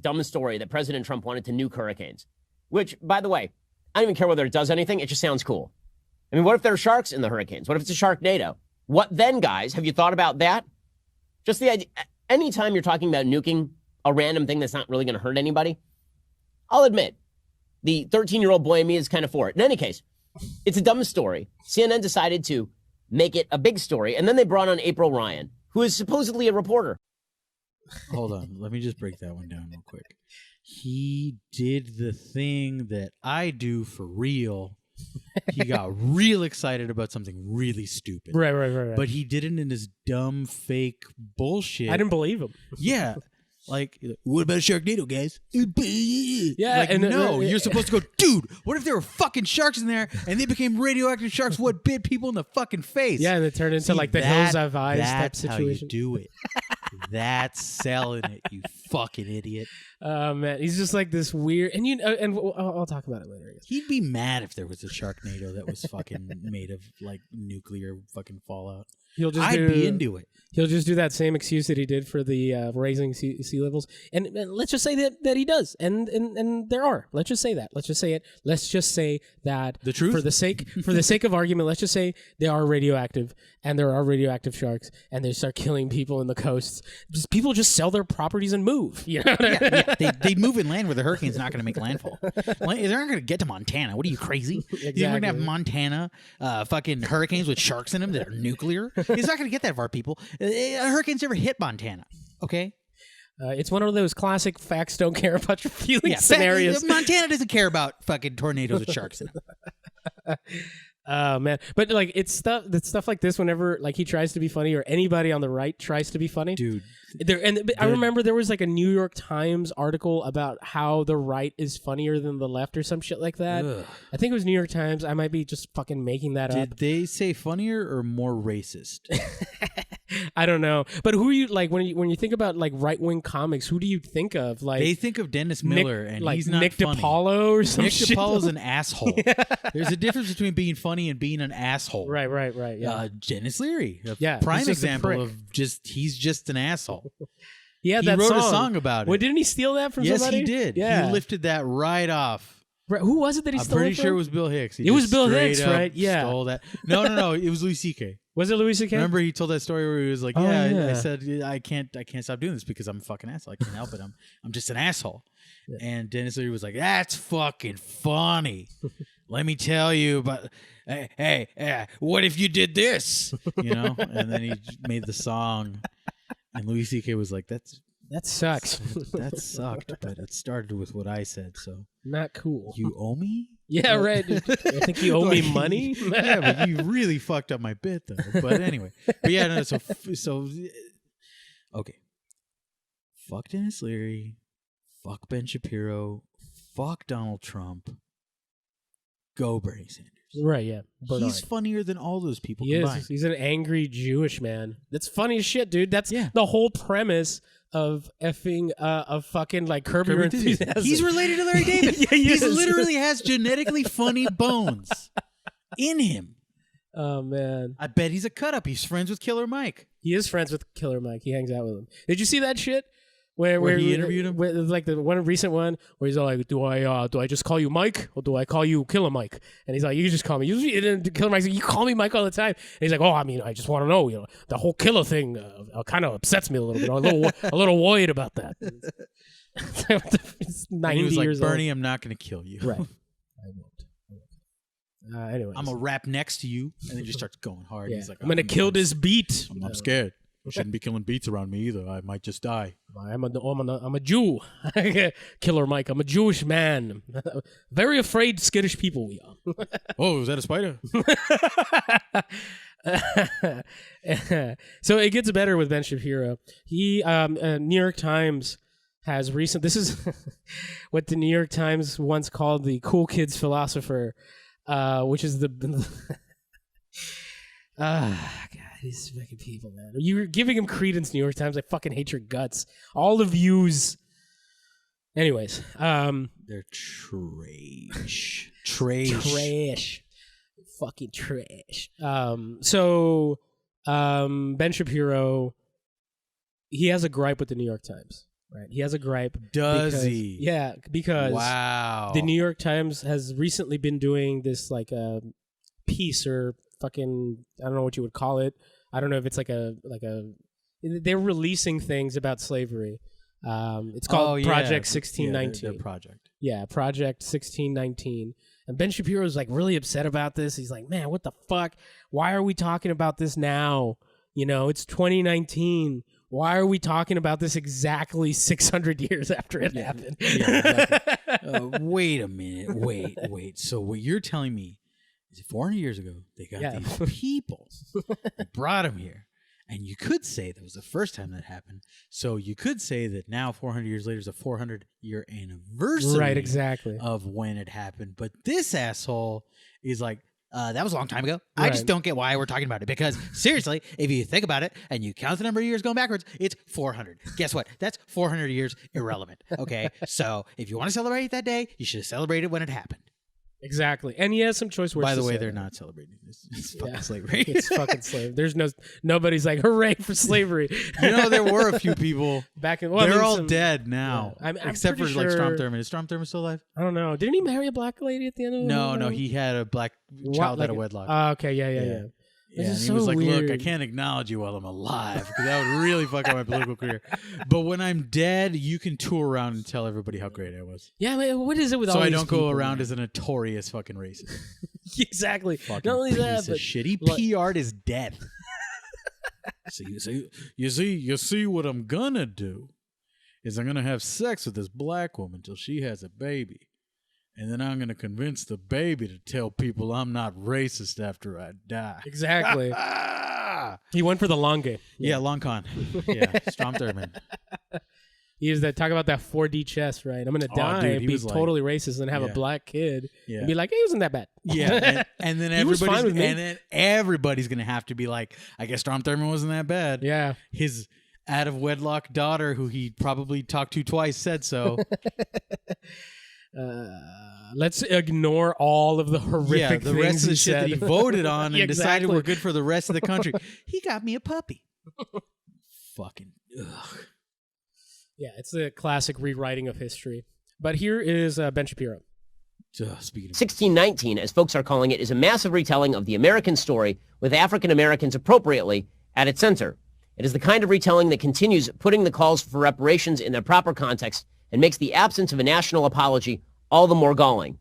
Dumbest story that President Trump wanted to nuke hurricanes. Which, by the way, I don't even care whether it does anything. It just sounds cool. I mean, what if there are sharks in the hurricanes? What if it's a Sharknado? What then, guys? Have you thought about that? Just the idea. Anytime you're talking about nuking a random thing that's not really going to hurt anybody, I'll admit, the 13-year-old boy in me is kind of for it. In any case, it's the dumbest story. CNN decided to make it a big story, and then they brought on April Ryan, who is supposedly a reporter. Hold on. Let me just break that one down real quick. He did the thing that I do for real. He got real excited about something really stupid. Right. But he did it in this dumb, fake bullshit. I didn't believe him. Yeah. Like, what about Sharknado, guys? Yeah, Like, and no, you're supposed to go, dude, what if there were fucking sharks in there and they became radioactive sharks? What bit people in the fucking face? Yeah, and it turned into See, like the Hills Have Eyes type that's situation. how you do it. That's selling it, you fucking idiot. Man, he's just like this weird, and I'll talk about it later. I guess. He'd be mad if there was a Sharknado that was fucking made of like nuclear fucking fallout. I'd be into it. He'll just do that same excuse that he did for the raising sea levels, and let's just say that he does, and there are. Let's just say that. Let's just say it. Let's just say that The truth? for the sake of argument. Let's just say they are radioactive, and there are radioactive sharks, and they start killing people in the coasts. People just sell their properties and move. You know? They move inland where the hurricane's not going to make landfall. They're not going to get to Montana. What are you, crazy? You're going to have Montana fucking hurricanes with sharks in them that are nuclear? It's not going to get that far, people. A hurricane's never hit Montana, okay? It's one of those classic facts don't care about your feelings scenarios. Montana doesn't care about fucking tornadoes with sharks in them. Oh man, but like it's stuff like this. Whenever like he tries to be funny, or anybody on the right tries to be funny, Dude. I remember there was like a New York Times article about how the right is funnier than the left or some shit like that. Ugh. I think it was New York Times. I might be just fucking making that Did up. they say funnier or more racist? I don't know. But who are you like when you think about like right wing comics? Who do you think of? Like They think of Dennis Miller, and like he's not Nick funny. DiPaolo or some Nick shit. DiPaolo's an asshole. There's a difference between being funny and being an asshole. Right. Yeah. Dennis Leary, a Yeah, prime he's just a example prick. of he's just an asshole. He had He that wrote song. a song about it. Well, didn't he steal that from Yes, somebody? he did. Yeah. He lifted that right off Right, who was it that he I'm stole pretty it from? sure it was Bill Hicks. It was Bill straight Hicks, up right? Yeah. Stole that. No. It was Louis C.K. Was it Louis C.K.? Remember he told that story where he was like, Oh, "Yeah, yeah. I said I can't stop doing this because I'm a fucking asshole. I can't help it. I'm just an asshole." Yeah. And Dennis Leary was like, "That's fucking funny. Let me tell you about. Hey, what if you did this? You know?" And then he made the song, and Louis C.K. was like, "That sucks. that sucked, but it started with what I said, so Not cool. you owe me." Yeah, right. I think you owe me money. Yeah, but you really fucked up my bit, though. But anyway, so okay. Fuck Dennis Leary. Fuck Ben Shapiro. Fuck Donald Trump. Go Bernie Sanders. Right, yeah. Bernard. He's funnier than all those people He combined. is. He's an angry Jewish man. That's funny as shit, dude. That's the whole premise of effing of fucking like Curb Your Enthusiasm. He's related to Larry David. Yeah, he he is. literally has genetically funny bones in him. Oh man, I bet he's a cut up. He's friends with Killer Mike. he is friends with Killer Mike. He hangs out with him. Did you see that shit? Where he interviewed him? Like the one recent one where he's all like, "Do I just call you Mike or do I call you Killer Mike?" And he's like, "You just call me." And then Killer Mike's like, "You call me Mike all the time." And he's like, "Oh, I mean, I just want to know, the whole killer thing kind of upsets me a little bit. I'm a little worried about that." He's 90 And he was like, years "Bernie, I'm not going to kill you. old. Right. I won't. Anyways. I'm going to rap next to you." And then just starts going hard. Yeah. He's like, I'm going to kill this beat. I'm scared. I shouldn't be killing beats around me either. I might just die. I'm a Jew. Killer Mike. I'm a Jewish man. Very afraid, skittish people we are. Oh, is that a spider? So it gets better with Ben Shapiro. He, New York Times has this is what the New York Times once called the cool kids philosopher, which is God, these fucking people, man. You're giving him credence, New York Times. I fucking hate your guts. All the views. Anyways, They're trash. trash. Fucking trash. Ben Shapiro, he has a gripe with the New York Times, right? He has a gripe. Does he? Yeah, because Wow. the New York Times has recently been doing this like a piece or fucking, I don't know what you would call it. I don't know if it's like a they're releasing things about slavery. It's called Project 1619. Their project. Yeah, Project 1619. And Ben Shapiro's like really upset about this. He's like, "Man, what the fuck? Why are we talking about this now? It's 2019. Why are we talking about this exactly 600 years after it happened?" Yeah, exactly. Wait a minute. Wait. So what you're telling me is 400 years ago, they got these people and brought them here. And you could say that was the first time that happened. So you could say that now, 400 years later, is a 400-year anniversary, Right, exactly. of when it happened. But this asshole is like, that was a long time ago. I Right. just don't get why we're talking about it. Because seriously, if you think about it and you count the number of years going backwards, it's 400. Guess what? That's 400 years irrelevant. Okay? So if you want to celebrate that day, you should have celebrated when it happened. Exactly. And he has some choice words. By the to way, say. they're not celebrating this. It's fucking Yeah. slavery. It's fucking slave. There's nobody's like, "Hooray for slavery." There were a few people. Back in, They're all dead now. Yeah. I'm except for pretty like sure- Strom Thurmond. Is Strom Thurmond still alive? I don't know. Didn't he marry a black lady at the end of it? No, he had a black child out of wedlock. Okay, yeah. This Yeah, is and he so was like, weird. "Look, I can't acknowledge you while I'm alive because that would really fuck up my political career. But when I'm dead, you can tour around and tell everybody how great I was. Yeah, man, what is it with all So I these don't go people, around man? as a notorious fucking racist. Exactly. Fucking Not only that, piece but of shit. He like- PR'd his death. You see what I'm gonna do is I'm gonna have sex with this black woman till she has a baby. And then I'm going to convince the baby to tell people I'm not racist after I die." Exactly. He went for the long game. Yeah, long con. Yeah, Strom Thurmond. He is that talk about that 4D chess, right? I'm gonna die dude, and he be was like- totally racist and have a Yeah. black kid Yeah. and be like, "Hey, it wasn't that bad." Yeah, and then He was fine everybody's with me. and then everybody's gonna have to be like, "I guess Strom Thurmond wasn't that bad." Yeah. His out of wedlock daughter, who he probably talked to twice, said so. Let's ignore all of the horrific Yeah, the things rest of the he shit that he said. voted on and Yeah, decided exactly. were good for the rest of the country. He got me a puppy. Fucking ugh. Yeah, it's a classic rewriting of history. But here is Ben Shapiro. Speaking of 1619, as folks are calling it, is a massive retelling of the American story with African Americans appropriately at its center. It is the kind of retelling that continues putting the calls for reparations in their proper context and makes the absence of a national apology all the more galling.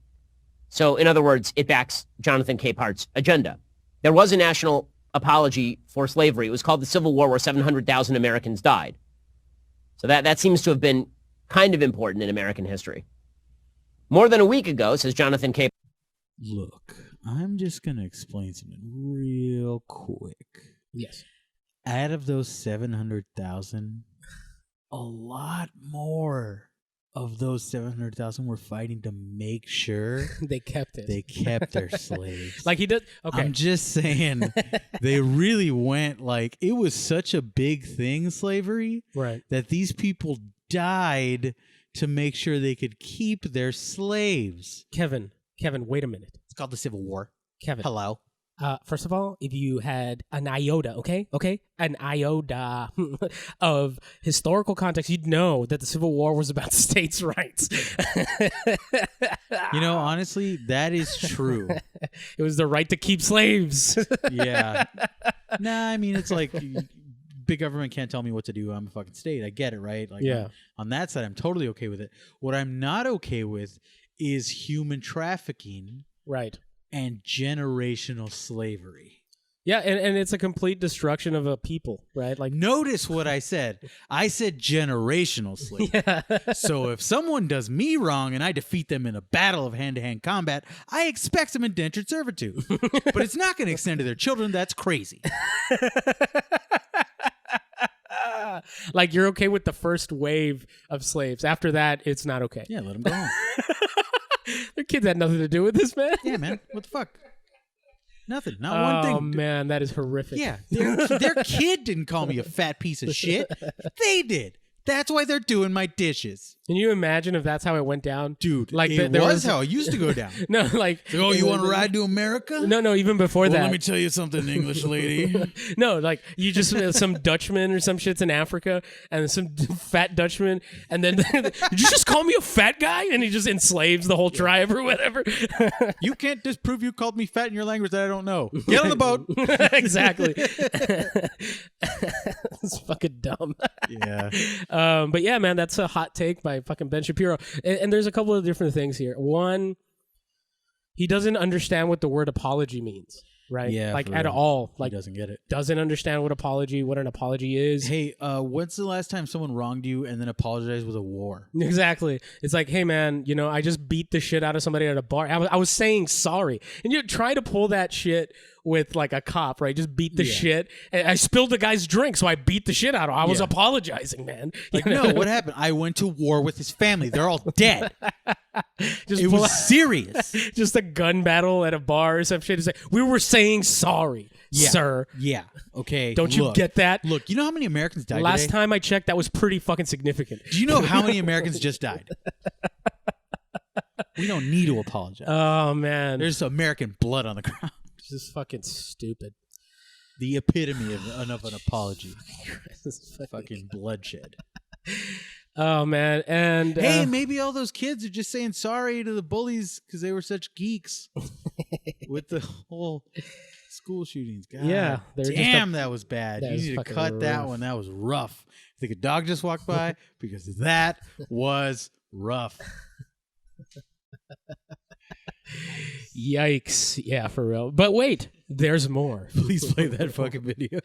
So, in other words, it backs Jonathan Capehart's agenda. There was a national apology for slavery. It was called the Civil War, where 700,000 Americans died. So that seems to have been kind of important in American history. More than a week ago, says Jonathan Cape. Look, I'm just going to explain something real quick. Yes. Out of those 700,000, a lot more of those 700,000 were fighting to make sure They kept it. they kept their slaves. Like he did. Okay. I'm just saying, they really went like, it was such a big thing, slavery, Right. that these people died to make sure they could keep their slaves. Kevin, wait a minute. It's called the Civil War. Kevin. Hello. First of all, if you had an iota, okay, an iota of historical context, you'd know that the Civil War was about states' rights. You know, honestly, that is true. It was the right to keep slaves. Yeah. Nah, I mean, it's like big government can't tell me what to do. I'm a fucking state. I get it, right? Like, Yeah. on that side, I'm totally okay with it. What I'm not okay with is human trafficking Right. and generational slavery. Yeah, and it's a complete destruction of a people, right? Like, Notice what I said. I said generational slavery. yeah. So if someone does me wrong and I defeat them in a battle of hand-to-hand combat, I expect some indentured servitude. But it's not going to extend to their children. That's crazy. Like, you're okay with the first wave of slaves. After that, it's not okay. Yeah, let them go home. Their kids had nothing to do with this, man. Yeah, man. What the fuck? Nothing. Not one thing. Oh, man, that is horrific. Yeah, their kid didn't call me a fat piece of shit. They did. That's why they're doing my dishes. Can you imagine if that's how it went down? Dude, like it there was how it used to go down. No, like... Oh, you want to ride to America? No, even before that. Let me tell you something, English lady. No, like, you just... some Dutchman or some shit's in Africa, and some fat Dutchman, and then... Did you just call me a fat guy? And he just enslaves the whole tribe or whatever. You can't disprove you called me fat in your language that I don't know. Get on the boat. Exactly. It's fucking dumb. Yeah. But yeah, man, that's a hot take by fucking Ben Shapiro. And there's a couple of different things here. One, he doesn't understand what the word apology means, right? Yeah, like for at real. all. He Like, doesn't get it. doesn't understand what an apology is. Hey, when's the last time someone wronged you and then apologized with a war? Exactly. It's like, hey, man, I just beat the shit out of somebody at a bar. I was saying sorry. And you try to pull that shit with like a cop, right? Just beat the shit. And I spilled the guy's drink, so I beat the shit out of him. I was apologizing, man. Like, no, what happened? I went to war with his family. They're all dead. Just It pull was out- serious. just a gun battle at a bar or some shit. It's like, we were saying sorry, Yeah. sir. Yeah. Okay. Don't you look. get that? Look, you know how many Americans died Last today? time I checked, that was pretty fucking significant. Do you know how many Americans just died? We don't need to apologize. Oh, man. There's American blood on the ground. This is fucking stupid. The epitome of an apology. This is Fucking bloodshed. Oh, man. And Hey, maybe all those kids are just saying sorry to the bullies because they were such geeks with the whole school shootings. God, Yeah, they're just damn, that was bad. that You was need to fucking cut that rough. one. That was rough. I think a dog just walked by because that was rough. yikes. Yeah, for real. But wait, there's more. Please play that fucking video.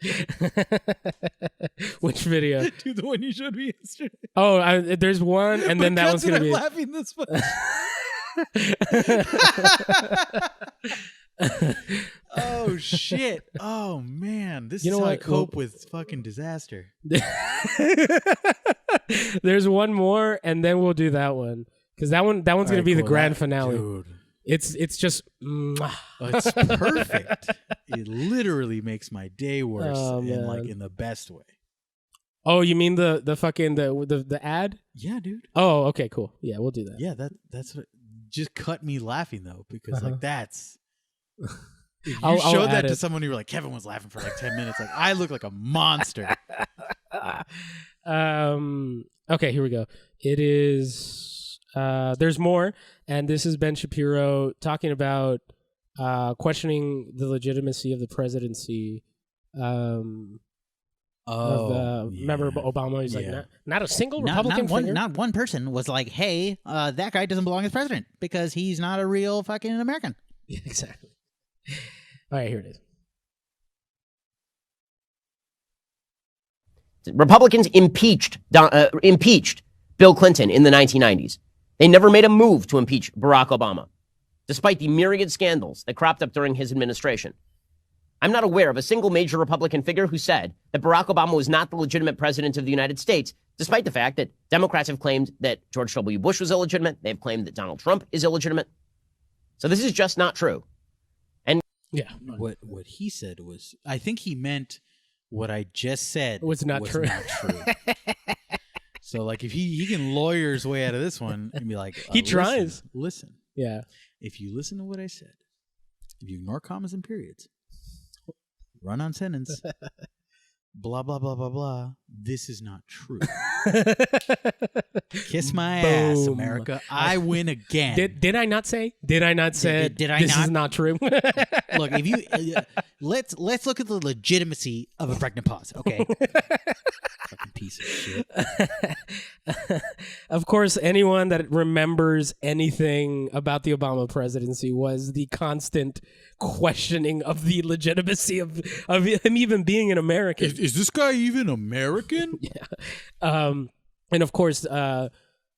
Which video? Dude, the one you showed me yesterday. Oh, there's one, and then that one's going to be... laughing this much. Oh shit! Oh man, this You know is how I what? cope with fucking disaster. There's one more, and then we'll do that one. Because that one's going to be the grand finale. Dude, It's just... it's perfect. It literally makes my day worse, Oh, and man. like in the best way. Oh, you mean the fucking the ad? Yeah, dude. Oh, okay, cool. Yeah, we'll do that. Yeah, that's what. Just cut me laughing though, because like that's. If you I'll showed add that to it. someone, you were like, Kevin was laughing for like 10 minutes. Like I look like a monster. Okay, here we go. It is there's more, and this is Ben Shapiro talking about questioning the legitimacy of the presidency. Remember Obama? He's like, not a single Republican figure. Not one person was like, hey, that guy doesn't belong as president because he's not a real fucking American. Yeah, exactly. All right, here it is. Republicans impeached Bill Clinton in the 1990s. They never made a move to impeach Barack Obama, despite the myriad scandals that cropped up during his administration. I'm not aware of a single major Republican figure who said that Barack Obama was not the legitimate president of the United States, despite the fact that Democrats have claimed that George W. Bush was illegitimate. They've claimed that Donald Trump is illegitimate. So this is just not true. And yeah, what he said was, I think he meant what I just said was not true. So, like, if he can lawyer his way out of this one and be like, he tries. Listen. Yeah. If you listen to what I said, if you ignore commas and periods, run on sentence, blah, blah, blah, blah, blah, this is not true. Kiss my ass, America. I win again. Did I not say? Did I not say? Did I this not? Is not true. Look, if you let's look at the legitimacy of a pregnant pause, okay? Fucking piece of shit. Of course, anyone that remembers anything about the Obama presidency was the constant questioning of the legitimacy of him even being an American. Is this guy even American? Yeah. And of course,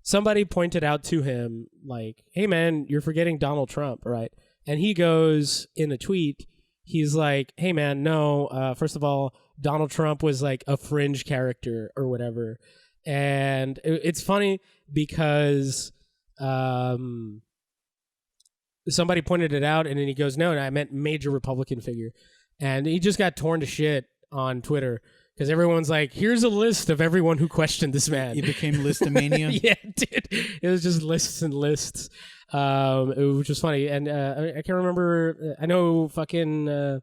somebody pointed out to him, like, hey, man, you're forgetting Donald Trump, right? And he goes in a tweet, he's like, hey, man, no, first of all, Donald Trump was like a fringe character or whatever. And it's funny because somebody pointed it out, and then he goes, no, I meant major Republican figure. And he just got torn to shit on Twitter because everyone's like, here's a list of everyone who questioned this man. It became listomania. Yeah, dude. It was just lists and lists. It was just funny. And I can't remember. I know fucking...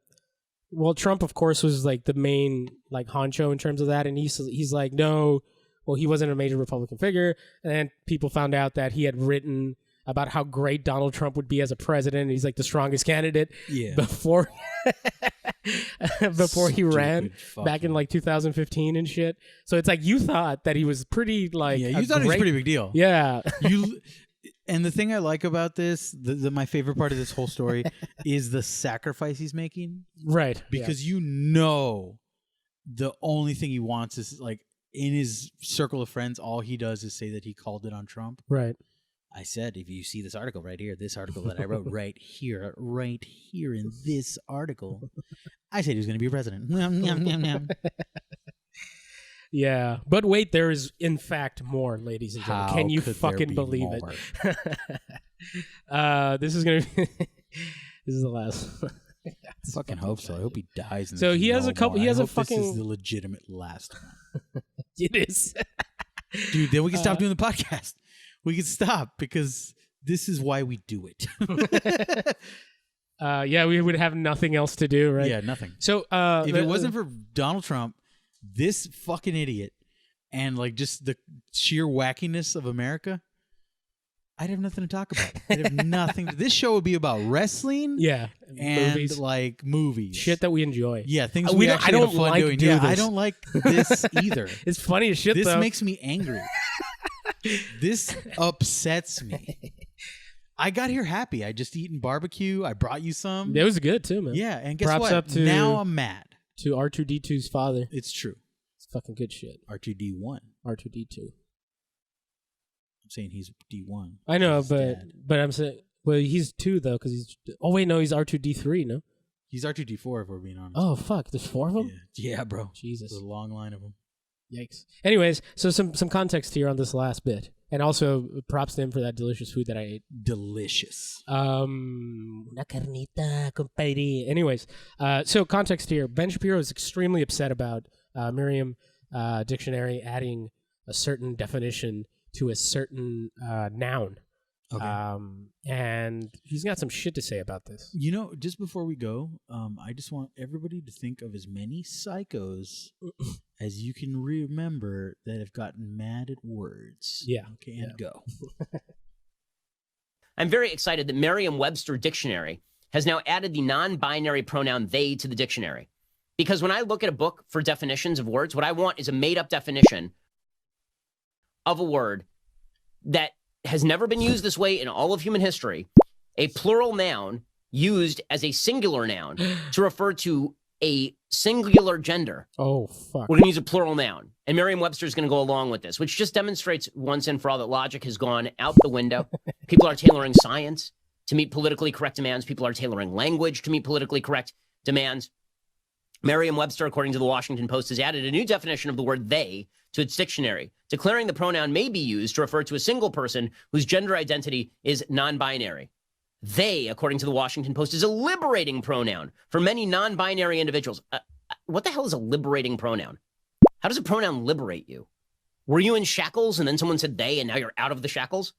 well, Trump, of course, was like the main like honcho in terms of that. And he's like, no, well, he wasn't a major Republican figure. And then people found out that he had written about how great Donald Trump would be as a president. He's like the strongest candidate before he ran back in like 2015 and shit. So it's like you thought that he was pretty like you thought he was a pretty big deal. Yeah. And the thing I like about this, my favorite part of this whole story is the sacrifice he's making. Right. Because you know the only thing he wants is like in his circle of friends, all he does is say that he called it on Trump. Right. I said, if you see this article right here, this article that I wrote right here in this article, I said he was going to be president. Yeah, but wait, there is in fact more, ladies and gentlemen. Can you fucking believe it? This is gonna be this is the last. I fucking hope so. I hope he dies. So he has a couple. He has a fucking. This is the legitimate last one. It is, dude. Then we can stop doing the podcast. We can stop because this is why we do it. Yeah, we would have nothing else to do, right? Yeah, nothing. So if it wasn't for Donald Trump, this fucking idiot, and like just the sheer wackiness of America, I'd have nothing to talk about. I'd have nothing. This show would be about wrestling, yeah, and movies. Like movies, shit that we enjoy. Yeah, things we actually I don't have fun like doing. do Yeah, this. I don't like this either. It's funny as shit. This though. makes me angry. This upsets me. I got here happy. I just eaten barbecue. I brought you some. It was good too, man. Yeah, and guess Props what? up to, now I'm mad. To R2D2's father. It's true. It's fucking good shit. R2D1. R2D2. I'm saying he's D1. I know, but I'm saying, well, he's 2 though, because he's. Oh wait, no, he's R2D3. No, he's R2D4 if we're being honest. Oh fuck, there's 4 of them. Yeah, bro. Jesus, there's a long line of them. Yikes. Anyways, so some context here on this last bit, and also props to him for that delicious food that I ate. Delicious. Una carnita, compadre. Anyways, so context here. Ben Shapiro is extremely upset about Merriam Dictionary adding a certain definition to a certain noun. Okay. And he's got some shit to say about this. You know, just before we go, I just want everybody to think of as many psychos as you can remember that have gotten mad at words. Yeah. Okay, and go. I'm very excited that Merriam-Webster Dictionary has now added the non-binary pronoun they to the dictionary. Because when I look at a book for definitions of words, what I want is a made-up definition of a word that has never been used this way in all of human history, a plural noun used as a singular noun to refer to a singular gender. Oh, fuck. We're going to use a plural noun. And Merriam-Webster is going to go along with this, which just demonstrates once and for all that logic has gone out the window. People are tailoring science to meet politically correct demands. People are tailoring language to meet politically correct demands. Merriam-Webster, according to the Washington Post, has added a new definition of the word they to its dictionary, declaring the pronoun may be used to refer to a single person whose gender identity is non-binary. They, according to the Washington Post, is a liberating pronoun for many non-binary individuals. What the hell is a liberating pronoun? How does a pronoun liberate you? Were you in shackles and then someone said they and now you're out of the shackles?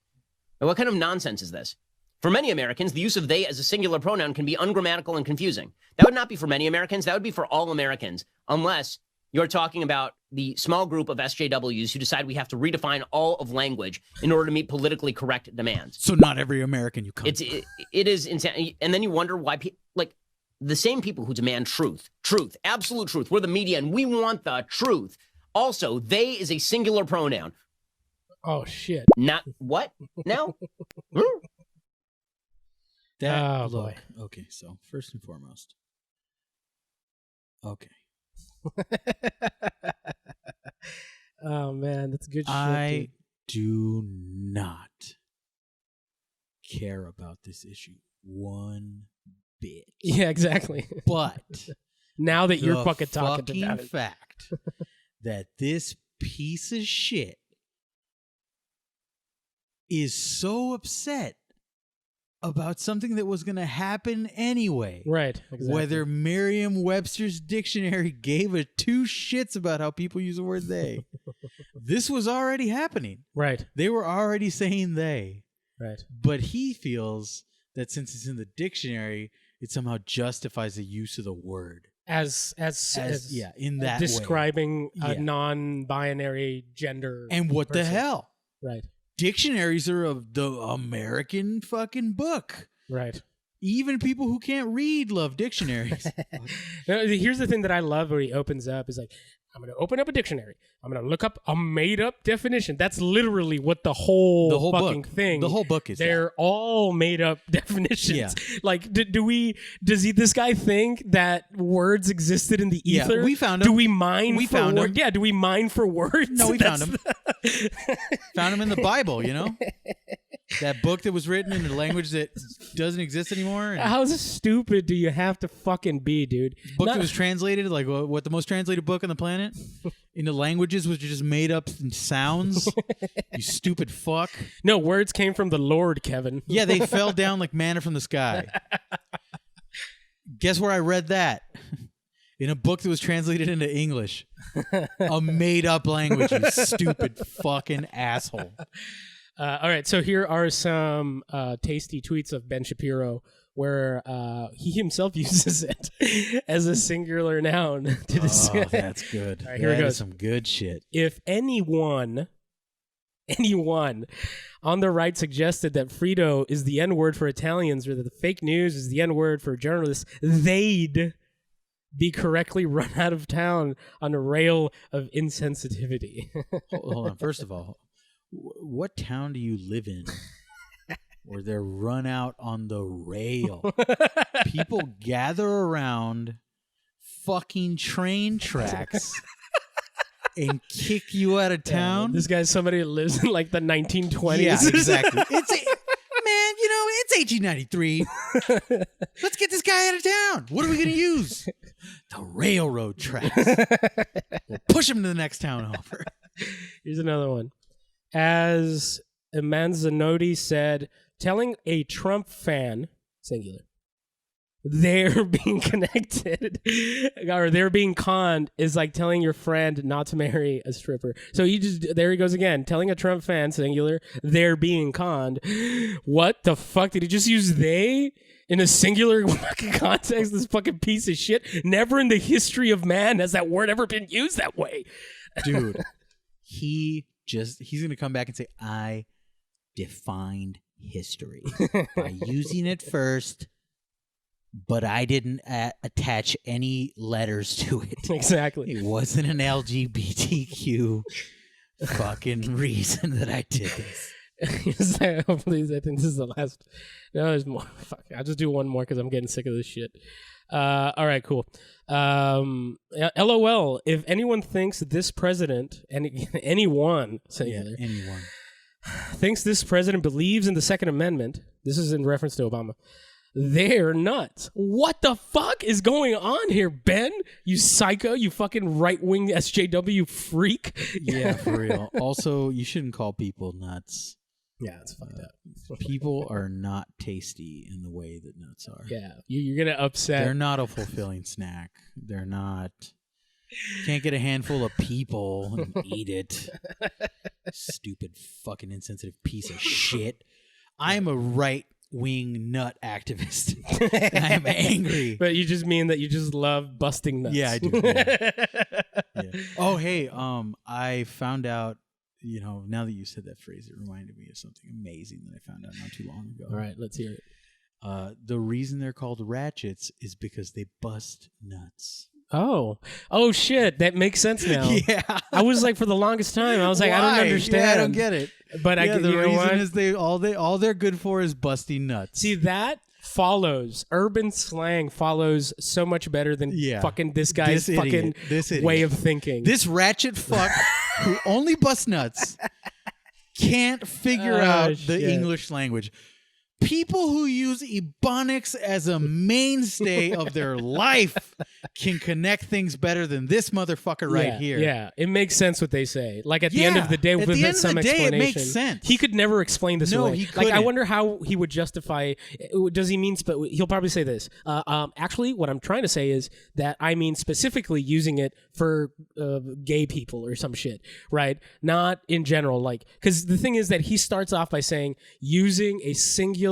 What kind of nonsense is this? For many Americans, the use of they as a singular pronoun can be ungrammatical and confusing. That would not be for many Americans. That would be for all Americans, unless you're talking about the small group of SJWs who decide we have to redefine all of language in order to meet politically correct demands. So not every American you come. It is insane. And then you wonder why like the same people who demand truth, absolute truth. We're the media and we want the truth. Also, they is a singular pronoun. Oh, shit. Not what? No? Oh, look, boy. Okay, so first and foremost. Okay. Oh, man, that's good shit. I do not care about this issue one bit. Yeah, exactly. But now that you're the fucking talking fucking about it. fact that this piece of shit is so upset about something that was going to happen anyway. Right, exactly. Whether Merriam-Webster's dictionary gave a two shits about how people use the word they. This was already happening. Right. They were already saying they. Right. But he feels that since it's in the dictionary, it somehow justifies the use of the word. As yeah, in that describing way. a non-binary gender. And what person. the hell? Right. Dictionaries are of the American fucking book. Right. Even people who can't read love dictionaries. Now, here's the thing that I love where he opens up is like, I'm going to open up a dictionary. I'm going to look up a made-up definition. That's literally what the whole fucking book. thing. The whole book is. They're all made-up definitions. Yeah. Like, does this guy think that words existed in the ether? Yeah, we found them. Do we mine We for found words? them. Yeah, do we mine for words? No, we found them. Found them in the Bible, you know? That book that was written in a language that doesn't exist anymore. And How stupid do you have to fucking be, dude? book that was translated, like what the most translated book on the planet, into languages which are just made up sounds. You stupid fuck. No, words came from the Lord, Kevin. Yeah, they fell down like manna from the sky. Guess where I read that? In a book that was translated into English. A made-up language, you stupid fucking asshole. All right, so here are some tasty tweets of Ben Shapiro where he himself uses it as a singular noun to describe. Oh, that's good. All right, here it That goes. is some good shit. If anyone on the right suggested that Frito is the N-word for Italians or that the fake news is the N-word for journalists, they'd be correctly run out of town on a rail of insensitivity. Hold on. First of all, what town do you live in where they're run out on the rail? People gather around fucking train tracks and kick you out of town. This guy's somebody that lives in like the 1920s. Yeah, exactly. Man, you know, it's 1893. Let's get this guy out of town. What are we going to use? The railroad tracks. We'll push him to the next town over. Here's another one. As Manzanotti said, telling a Trump fan, singular, they're being connected or they're being conned is like telling your friend not to marry a stripper. So there he goes again, telling a Trump fan, singular, they're being conned. What the fuck? Did he just use they in a singular fucking context? This fucking piece of shit. Never in the history of man has that word ever been used that way. Dude, he's going to come back and say, I defined history by using it first, but I didn't attach any letters to it. Exactly. It wasn't an LGBTQ fucking reason that I did this. Please, I think this is the last. No, there's more. Fuck, I'll just do one more because I'm getting sick of this shit. All right, cool. LOL. If anyone thinks this president, anyone, singular, anyone thinks this president believes in the Second Amendment, this is in reference to Obama, they're nuts. What the fuck is going on here, Ben? You psycho, you fucking right-wing SJW freak. Yeah, for real. Also, you shouldn't call people nuts. Yeah, it's fucked up. People are not tasty in the way that nuts are. Yeah, you're going to upset. They're not a fulfilling snack. They're not. You can't get a handful of people and eat it. Stupid fucking insensitive piece of shit. I'm a right-wing nut activist. I am angry. But you just mean that you just love busting nuts. Yeah, I do. Yeah. Oh, hey, I found out, now that you said that phrase, it reminded me of something amazing that I found out not too long ago. All right, let's hear it. The reason they're called ratchets is because they bust nuts. Oh shit! That makes sense now. Yeah, I was like, for the longest time, I was like, Why? I don't understand. Yeah, I don't get it. But the reason what? is all they're good for is busting nuts. See, that follows urban slang follows so much better than fucking this guy's fucking way of thinking. This ratchet fuck who only busts nuts can't figure out the English language. People who use Ebonics as a mainstay of their life can connect things better than this motherfucker right here. Yeah, it makes sense what they say. Like at the end of the day, with some explanation, it makes sense. He could never explain this away. He couldn't. Like, I wonder how he would justify. Does he mean? He'll probably say this. Actually, what I'm trying to say is that I mean specifically using it for gay people or some shit, right? Not in general. Like, because the thing is that he starts off by saying using a singular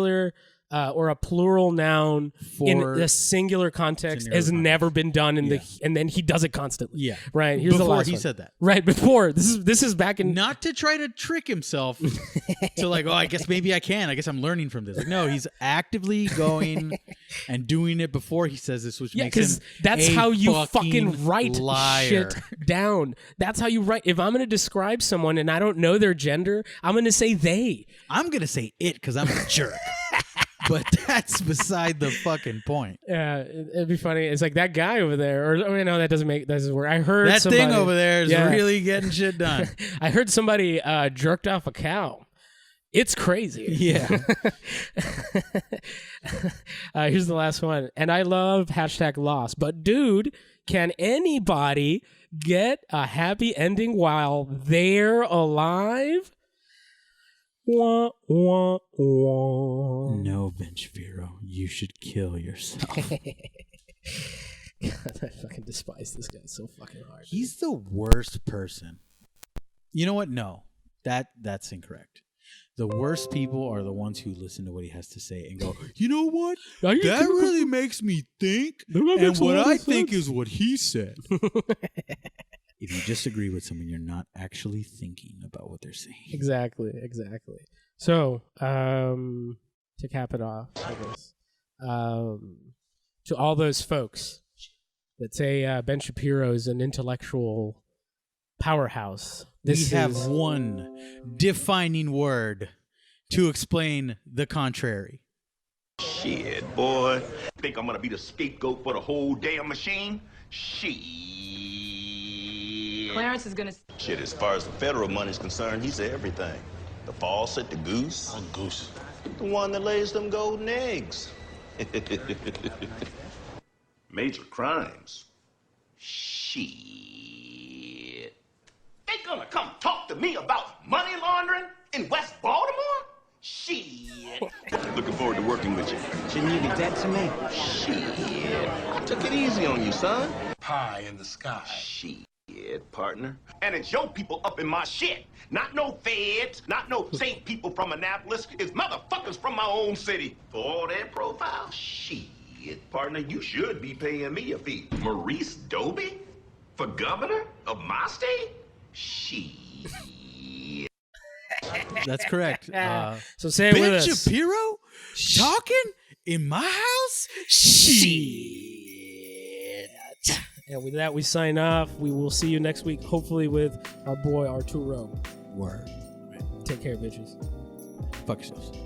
or a plural noun in a singular context has never been done in and then he does it constantly. Yeah. Right. Here's before the last he one. said that. Right. Before. This is back in. Not to try to trick himself to like, I guess maybe I can. I guess I'm learning from this. Like, no, he's actively going and doing it before he says this, which makes him because that's how you fucking write liar. Shit down. That's how you write. If I'm going to describe someone and I don't know their gender, I'm going to say they. I'm going to say it because I'm a jerk. But that's beside the fucking point. Yeah, it'd be funny. It's like that guy over there, or no, that doesn't work. I heard that somebody, thing over there is really getting shit done. I heard somebody jerked off a cow. It's crazy. Yeah. Here's the last one, and I love #lost. But dude, can anybody get a happy ending while they're alive? Wah, wah, wah. No, Ben Shapiro, you should kill yourself. God, I fucking despise this guy so fucking hard. He's the worst person. You know what? No, that's incorrect. The worst people are the ones who listen to what he has to say and go, you know what? That really makes me think. And what I think is what he said. If you disagree with someone, you're not actually thinking about what they're saying. Exactly. So, to cap it off, I guess, to all those folks that say Ben Shapiro is an intellectual powerhouse, we have one defining word to explain the contrary. Shit, boy. Think I'm gonna be the scapegoat for the whole damn machine? Shit. Clarence is gonna... Shit, as far as the federal money's concerned, he's everything. The faucet, the goose. Oh, goose. The one that lays them golden eggs. Major crimes. Shit. They gonna come talk to me about money laundering in West Baltimore? Shit. Looking forward to working with you. Shouldn't you be dead to me? Shit. I took it easy on you, son. Pie in the sky. Shit, partner. And it's your people up in my shit. Not no feds, not no safe people from Annapolis. It's motherfuckers from my own city. For all that profile? Shit, partner, you should be paying me a fee. Maurice Doby? For governor of my state? Shit. That's correct. So say it with Ben us. Shapiro talking in my house? Shit. And with that, we sign off. We will see you next week, hopefully with our boy Arturo. Word. Take care, bitches. Fuck yourselves.